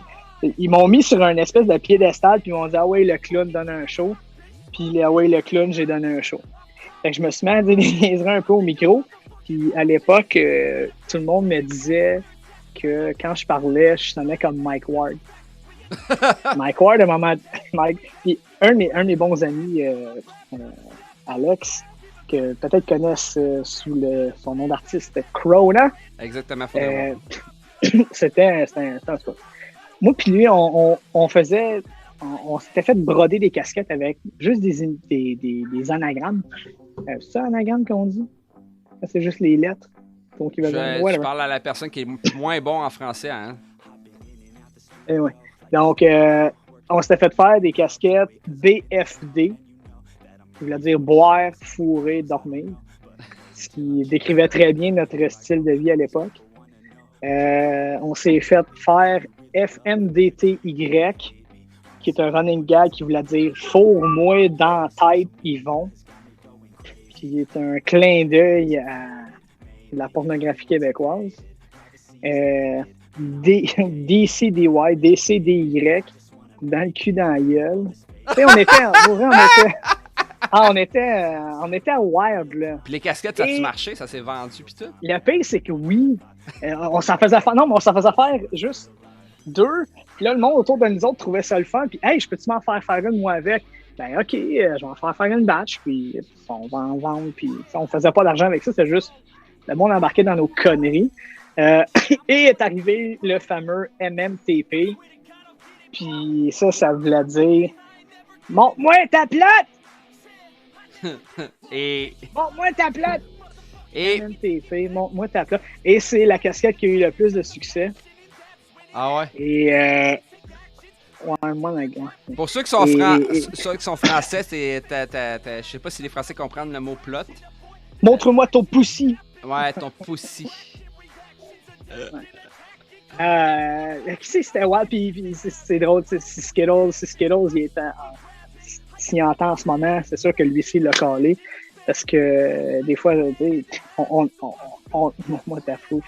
Ils m'ont mis sur un espèce de piédestal, puis ils m'ont dit « Ah ouais, le clown donne un show. » Puis « Ah ouais, le clown, j'ai donné un show. » Fait que je me suis mis à dire des niaiseries un peu au micro. Puis à l'époque, tout le monde me disait que quand je parlais, je sonnais comme Mike Ward. Mike Ward, à un moment... Puis un de mes bons amis, Alex, que peut-être connaissent sous son nom d'artiste, Krona. Exactement. C'était un spot. Moi puis lui, on s'était fait broder des casquettes avec juste des anagrammes. C'est ça, anagramme qu'on dit? C'est juste les lettres. Donc, je parle à la personne qui est moins bon en français. Hein? Et ouais. Donc, on s'était fait faire des casquettes BFD, qui voulait dire boire, fourrer, dormir, ce qui décrivait très bien notre style de vie à l'époque. On s'est fait faire FMDTY, qui est un running gag qui voulait dire Fourre-moi dans la tête, Yvon. Qui est un clin d'œil à la pornographie québécoise. DCDY, DCDY, dans le cul, dans la gueule. Tu sais, on était wild, là. Puis les casquettes, ça a-tu Et- marché? Ça s'est vendu, pis tout? Le pire, c'est que oui, on s'en faisait faire. Non, mais on s'en faisait faire juste 2. Puis là, le monde autour de nous autres trouvait ça le fun. Puis, hey, je peux-tu m'en faire une, moi, avec? Ben, OK, je vais en faire une batch. Puis, on va en vendre. Puis, on faisait pas d'argent avec ça. C'était juste le monde embarqué dans nos conneries. Et est arrivé le fameux MMTP. Puis, ça voulait dire montre-moi ta plate! Et. Montre-moi ta plate! Et. MMTP, montre-moi ta plate. Et c'est la casquette qui a eu le plus de succès. Ah ouais? Et ouais, moi, ouais. Pour ceux qui sont, Et- ceux qui sont français, c'est. Je sais pas si les Français comprennent le mot plot. Montre-moi ton poussi. Ouais, ton pussy. Qui c'est, c'était wild, puis c'est drôle, c'est Skittles, il est s'il entend en ce moment, c'est sûr que lui aussi il l'a calé. Parce que des fois, tu sais, moi t'as fou.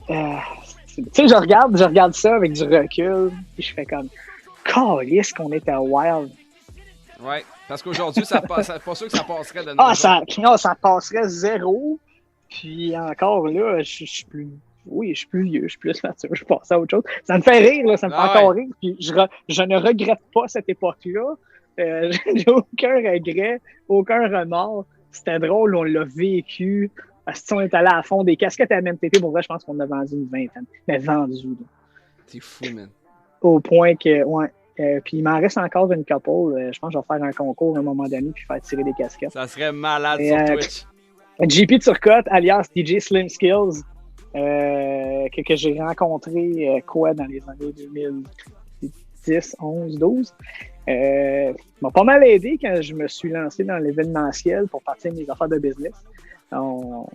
Tu sais, je regarde ça avec du recul, puis je fais comme, calisse qu'on était wild. Ouais, parce qu'aujourd'hui, ça passe. Pas sûr que ça passerait de Ah, nos ça passerait 0. Puis encore là, je suis plus. Oui, je suis plus vieux, je suis plus mature, je passe à autre chose. Ça me fait rire, là, ça me fait Ah encore rire. Puis je ne regrette pas cette époque-là. J'ai aucun regret, aucun remords. C'était drôle, on l'a vécu. Si on est allé à fond des casquettes à MMTP, pour vrai, je pense qu'on a vendu une vingtaine. Mais vendu, là. C'est fou, man. Au point que, ouais. Puis il m'en reste encore une couple. Je pense que je vais faire un concours à un moment donné puis faire tirer des casquettes. Ça serait malade Et, sur Twitch. JP Turcotte, alias DJ Slim Skills, que j'ai rencontré dans les années 2010, 11, 12. M'a pas mal aidé quand je me suis lancé dans l'événementiel pour partir de mes affaires de business.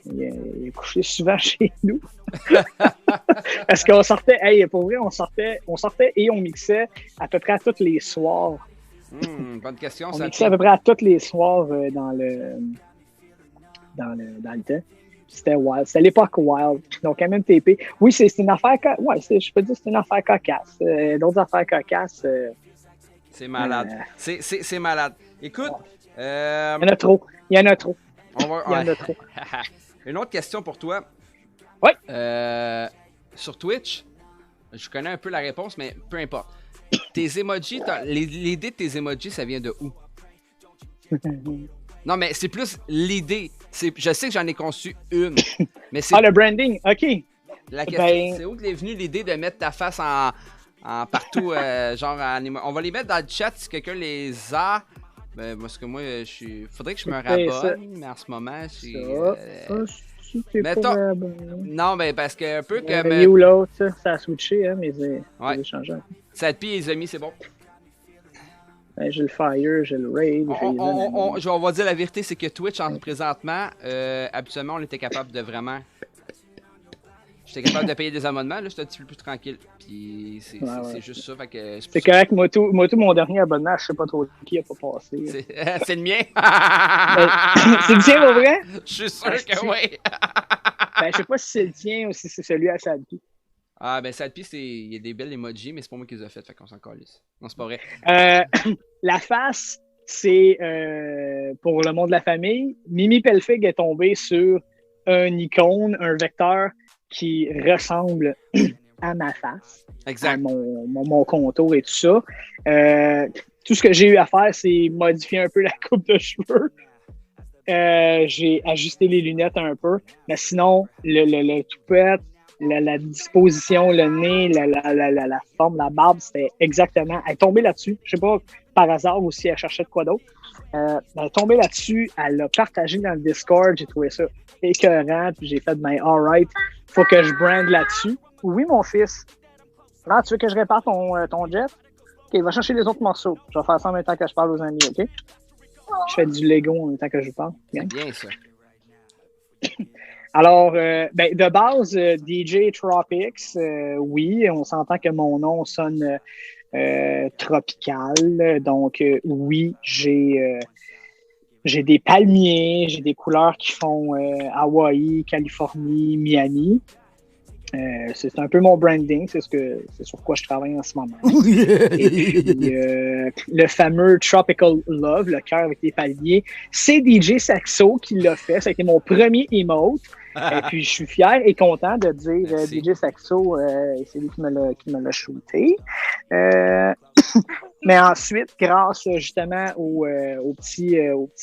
Il est couché souvent chez nous. Parce qu'on sortait, pour vrai, on sortait et on mixait à peu près à tous les soirs. Bonne question, On ça. mixait à peu près à tous les soirs dans le temps. C'était wild. C'était l'époque wild. Donc, MMTP. Oui, c'est une affaire. Ouais, je peux dire que c'est une affaire cocasse. D'autres affaires cocasses. C'est malade. C'est malade. Écoute. Il y en a trop. Il y en a trop. Une autre question pour toi. Oui. Sur Twitch, je connais un peu la réponse, mais peu importe. Tes emojis, l'idée de tes emojis, ça vient de où? Non, mais c'est plus l'idée. Je sais que j'en ai conçu une. Mais c'est le branding. OK. la question. Ben- C'est où est venue l'idée de mettre ta face en partout, genre on va les mettre dans le chat si quelqu'un les a. Parce que moi, faudrait que je me Ben, ça- rabonne, mais en ce moment, C'est Mettons- pas bon. Non, mais parce que un peu Il comme. est où l'autre? Ça a switché, hein, mais Ouais. j'ai changé. Sadpi et les amis, c'est bon. Ben, j'ai le Fire, j'ai le Raid, j'ai les ennemis. On va dire la vérité, c'est que Twitch, présentement, habituellement, on était capable de vraiment. J'étais capable de payer des abonnements, là, j'étais un petit peu plus tranquille. Puis c'est Ouais. juste ça. Fait que C'est correct, moi tout, mon dernier abonnement, je sais pas trop qui a pas passé. c'est le mien. C'est le tien, pour vrai? Je suis sûr que oui. Ben, je sais pas si c'est le tien ou si c'est celui à Sadpi. Ah, ben Sadpi, il y a des belles emojis, mais c'est pas moi qui les ai faites, fait qu'on s'en calisse. Non, c'est pas vrai. La face, c'est pour le monde de la famille. Mimi Pelfig est tombée sur un icône, un vecteur qui ressemble à ma face, à Exact. mon contour et tout ça. Tout ce que j'ai eu à faire, c'est modifier un peu la coupe de cheveux. J'ai ajusté les lunettes un peu, mais sinon, le toupette, la disposition, le nez, la forme, la barbe, c'était exactement. Elle est tombée là-dessus. Je sais pas par hasard ou si elle cherchait de quoi d'autre. Elle est tombée là-dessus. Elle l'a partagé dans le Discord. J'ai trouvé ça écœurant. Puis j'ai fait, ben, alright, faut que je brande là-dessus. Oui, mon fils. Là, tu veux que je répare ton jet? Ok, va chercher les autres morceaux. Je vais faire ça en même temps que je parle aux amis, ok? Je fais du Lego en même temps que je vous parle. Bien. C'est bien ça. Alors, de base, DJ Tropics, oui, on s'entend que mon nom sonne tropical. Donc, oui, j'ai des palmiers, j'ai des couleurs qui font Hawaï, Californie, Miami. C'est un peu mon branding, c'est sur quoi je travaille en ce moment. Et puis, le fameux Tropical Love, le cœur avec les palmiers, c'est DJ Saxo qui l'a fait. Ça a été mon premier emote. Et puis, je suis fier et content de dire DJ Saxo, c'est lui qui me l'a shooté. Mais ensuite, grâce justement au petit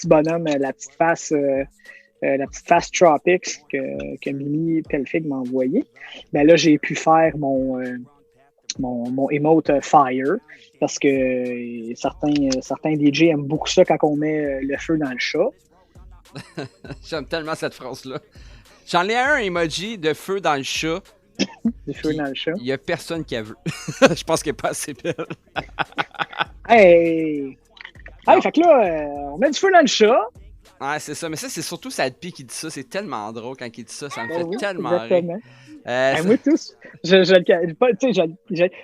bonhomme, la petite face Tropics que Mimi Pelfig m'a envoyé, ben là, j'ai pu faire mon emote Fire parce que certains DJ aiment beaucoup ça quand on met le feu dans le chat. J'aime tellement cette phrase-là. J'en ai un emoji de feu dans le chat. Du feu dans le chat. Il n'y a personne qui a vu. Je pense qu'elle n'est pas assez belle. Hey, fait que là, on met du feu dans le chat. Ouais, c'est ça. Mais ça, c'est surtout Sadpi qui dit ça. C'est tellement drôle quand il dit ça. Ça me fait Oui, tellement exactement. rire. Moi,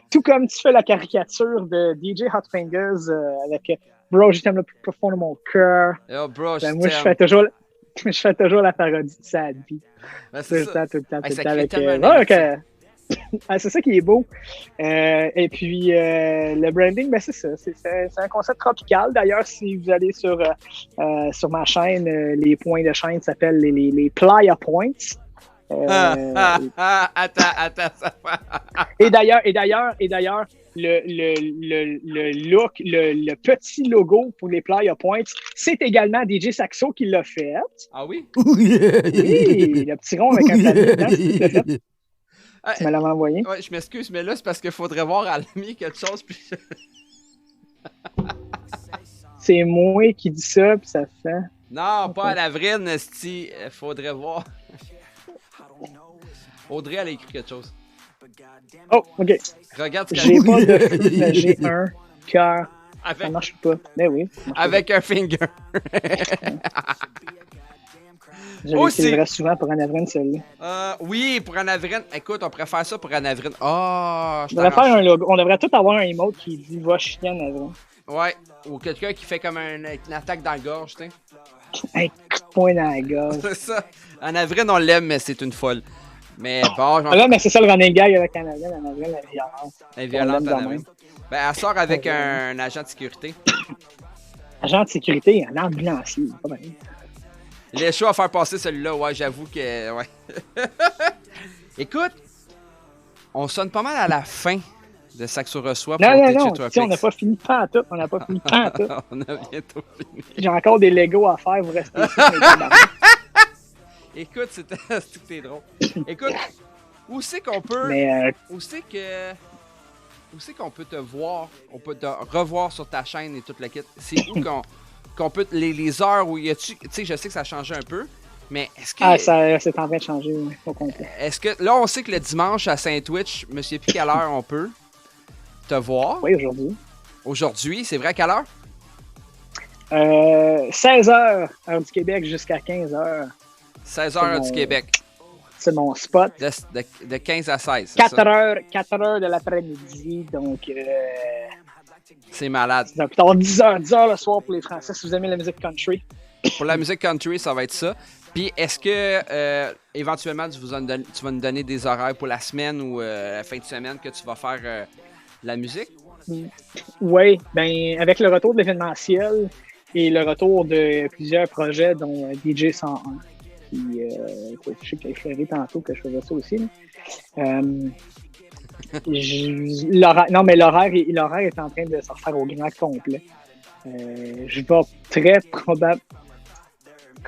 tout comme tu fais la caricature de DJ Hot Fingers avec Bro, je t'aime le plus profond de mon cœur. Oh, bro, Moi, je fais toujours la parodie de Sadpi. Ben, Tout le temps. Ça crée Avec, tellement c'est ça qui est beau. Et puis, le branding, ben c'est ça. C'est un concept tropical. D'ailleurs, si vous allez sur ma chaîne, les points de chaîne s'appellent les Playa Points. Attends. Et d'ailleurs, le look, le petit logo pour les Playa Points, c'est également DJ Saxo qui l'a fait. Ah oui? Oui, le petit rond avec un palmier dedans, c'est lui qui l'a fait. Tu me l'avais envoyé? Ouais, je m'excuse, mais là, c'est parce qu'il faudrait voir à l'ami quelque chose. Puis... C'est moi qui dis ça, puis ça fait... Non, pas à l'avril, Nasty. Faudrait voir. Audrey, elle a écrit quelque chose. Oh, OK. Regarde ce J'ai qu'elle pas de feu, mais j'ai un cœur. avec, Ça marche pas. Ben oui. avec un finger. Je Aussi. l'utiliserai souvent pour un avril, celle-là. Oui, pour Anna Vrin. Écoute, on pourrait faire ça pour Anna Vrin. Oh, On devrait faire un logo. On devrait tout avoir un emote qui dit « Va chier en avril Ouais, ou quelqu'un qui fait comme une attaque dans la gorge, tu sais. ». Un coup de poing dans la gorge. C'est ça. Anna Vrin, on l'aime, mais c'est une folle. Mais bon, Ah là, mais c'est ça le running gag avec un avril. Un avril, la violence. elle est violente, On l'aime Anna de Vrin. même. Ben, elle sort avec un agent de sécurité. Agent de sécurité, un ambulancier. Pas mal. Il est chaud à faire passer celui-là, ouais, j'avoue que. Ouais. Écoute, on sonne pas mal à la fin de Saxo Reçoit pour Non, TJ non. Tropics. Si, on n'a pas fini pantoute. On n'a pas fini pantoute. On a bientôt fini. J'ai encore des Legos à faire. Vous restez ici. Écoute, c'était drôle. Écoute, où c'est qu'on peut. Mais Où c'est qu'on peut te voir, on peut te revoir sur ta chaîne et toute la kit. C'est où qu'on peut les heures où y a-tu, tu sais, je sais que ça a changé un peu, mais est-ce que c'est en train de changer au complet. est-ce que là on sait que le dimanche à Saint-Twitch, monsieur puis quelle heure on peut te voir? Oui, aujourd'hui. Aujourd'hui, c'est vrai à quelle heure? 16h, heure du Québec, jusqu'à 15h. 16h heure du Québec. C'est mon spot. De 15 à 16. 4 heures de l'après-midi, donc C'est malade. c'est plus tard 10 heures le soir pour les Français si vous aimez la musique country. Pour la musique country, ça va être ça. Puis est-ce que éventuellement tu vas nous donner des horaires pour la semaine ou la fin de semaine que tu vas faire la musique? Oui, ben avec le retour de l'événementiel et le retour de plusieurs projets dont DJ 101, qui je sais qu'il a effleuré tantôt que je faisais ça aussi. L'horaire est en train de se refaire au grand complet. Je vais très probablement...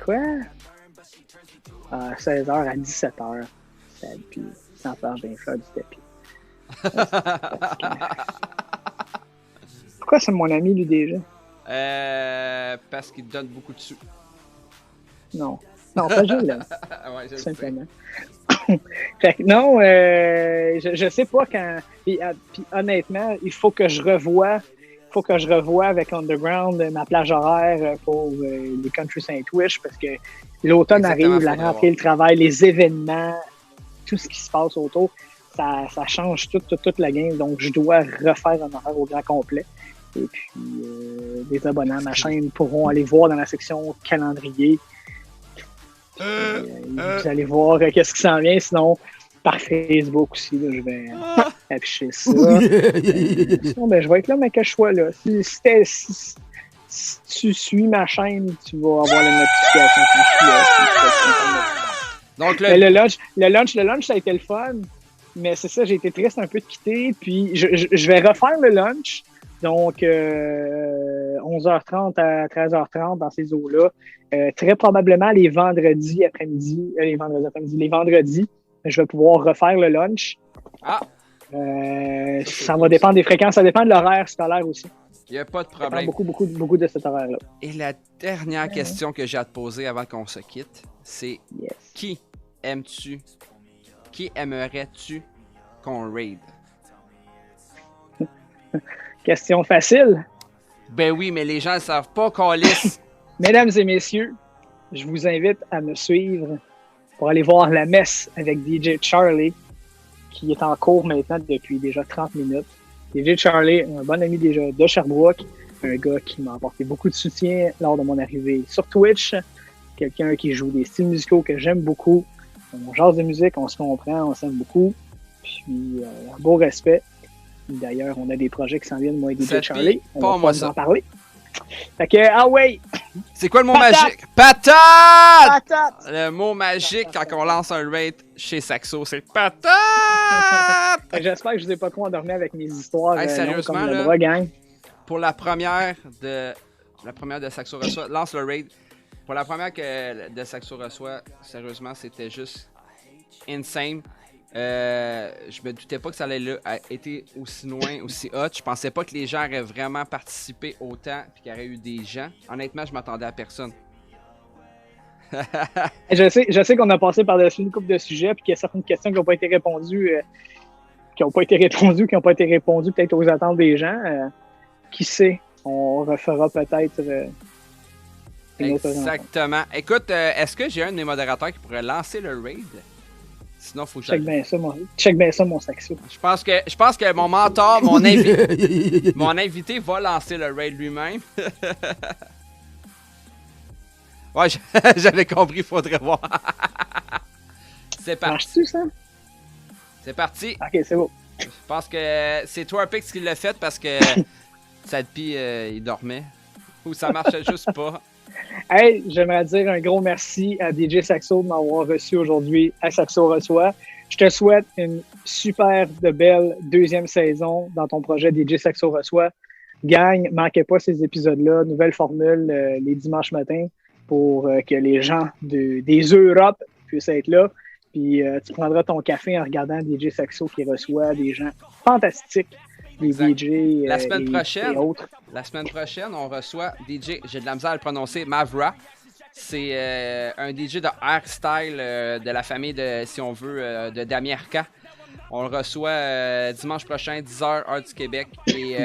Quoi? 16h à 17h. Puis sans faire d'un fleur du tapis. Pourquoi c'est mon ami, lui, déjà? Parce qu'il te donne beaucoup de sous. Non, pas juste là. Ouais, je le sais. Simplement. Fait que non, je sais pas quand. Puis honnêtement, il faut que je revoie avec Underground ma plage horaire pour les Country Saint-Wish parce que L'automne Exactement, arrive, la faudra rentrée, voir. le travail, les événements, tout ce qui se passe autour, ça change toute la game. Donc, je dois refaire un horaire au grand complet. Et puis, les abonnés à ma chaîne pourront aller voir dans la section calendrier. Vous allez voir qu'est-ce qui s'en vient. Sinon, par Facebook aussi, là, je vais afficher ça. Sinon, ben, je vais être là, mais que je sois là. Si tu suis ma chaîne, tu vas avoir les notifications quand je suis là. Donc, Mais le lunch, ça a été le fun. Mais c'est ça, j'ai été triste un peu de quitter. Puis, je vais refaire le lunch. Donc, 11h30 à 13h30 dans ces eaux-là. Très probablement les vendredis après-midi. Les vendredis, je vais pouvoir refaire le lunch. Ah! Ça va dépendre des fréquences. Ça dépend de l'horaire scolaire aussi. Il n'y a pas de Ça dépend problème. beaucoup de cet horaire-là. Et la dernière question que j'ai à te poser avant qu'on se quitte, c'est Yes. qui aimes-tu? Qui aimerais-tu qu'on raid? Question facile. Ben oui, mais les gens ne savent pas qu'on lisse. Mesdames et messieurs, je vous invite à me suivre pour aller voir la messe avec DJ Charlie, qui est en cours maintenant depuis déjà 30 minutes. DJ Charlie, un bon ami déjà de Sherbrooke, un gars qui m'a apporté beaucoup de soutien lors de mon arrivée sur Twitch, quelqu'un qui joue des styles musicaux que j'aime beaucoup. On jase de musique, on se comprend, on s'aime beaucoup. Puis, un beau respect. D'ailleurs, on a des projets qui s'en viennent, moi et DJ Cette Charlie. fille, On pas va moi pouvoir ça. en parler. Fait que, ah ouais! C'est quoi le mot Patate! magique? Patate! Patate! Le mot magique quand on lance un raid chez Saxo, c'est patate! Fait que j'espère que je vous ai pas trop endormi avec mes histoires. Hey, longues sérieusement, comme le là. bras, gang. Pour la première de Saxo reçoit, lance le raid. Pour la première de Saxo reçoit, sérieusement, c'était juste insane. Je me doutais pas que ça allait été aussi loin, aussi hot. Je pensais pas que les gens auraient vraiment participé autant puis qu'il y aurait eu des gens. Honnêtement, je m'attendais à personne. Je sais qu'on a passé par-dessus une couple de sujets puis qu'il y a certaines questions qui n'ont pas été répondues, qui n'ont pas été répondues peut-être aux attentes des gens. Qui sait? On refera peut-être une autre rencontre. Exactement. Écoute, est-ce que j'ai un de mes modérateurs qui pourrait lancer le raid? Sinon, faut que Check bien ça, mon Saxo. Je pense que mon mentor, mon invité va lancer le raid lui-même. Ouais, j'avais compris, faudrait voir. C'est parti. Marche-tu, ça? C'est parti. Ok, c'est beau. Je pense que c'est Twarpix qui l'a fait parce que Sadpi, il dormait. Ou ça marchait juste pas. Hey, j'aimerais dire un gros merci à DJ Saxo de m'avoir reçu aujourd'hui à Saxo Reçoit. Je te souhaite une super de belle deuxième saison dans ton projet DJ Saxo Reçoit. Gang, manquez pas ces épisodes-là. Nouvelle formule les dimanches matins pour que les gens des Europes puissent être là. Puis tu prendras ton café en regardant DJ Saxo qui reçoit des gens fantastiques. Des Exact. DJ La semaine prochaine, et autres. La semaine prochaine, on reçoit DJ, j'ai de la misère à le prononcer, Mavra. C'est un DJ de hairstyle de la famille de, si on veut, de Damien Arca. On le reçoit dimanche prochain, 10h, heure du Québec, et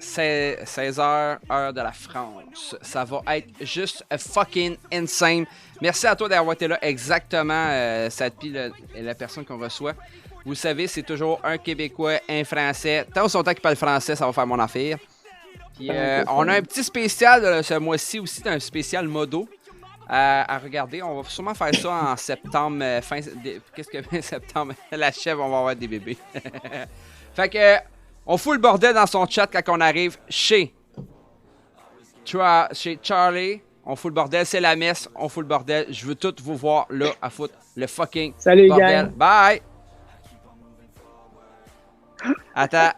16h, heure de la France. Ça va être juste fucking insane. Merci à toi d'avoir été là, exactement, Sadpi, la personne qu'on reçoit. Vous le savez, c'est toujours un Québécois, un Français. Tant au son temps qu'il parle français, ça va faire mon affaire. Puis on a un petit spécial ce mois-ci aussi, un spécial modo à regarder. On va sûrement faire ça en septembre, qu'est-ce que septembre? La chèvre, on va avoir des bébés. Fait que on fout le bordel dans son chat quand on arrive chez Charlie. On fout le bordel, c'est la messe, on fout le bordel. Je veux tout vous voir là à foutre le fucking Salut, bordel. gang. Bye! Attends.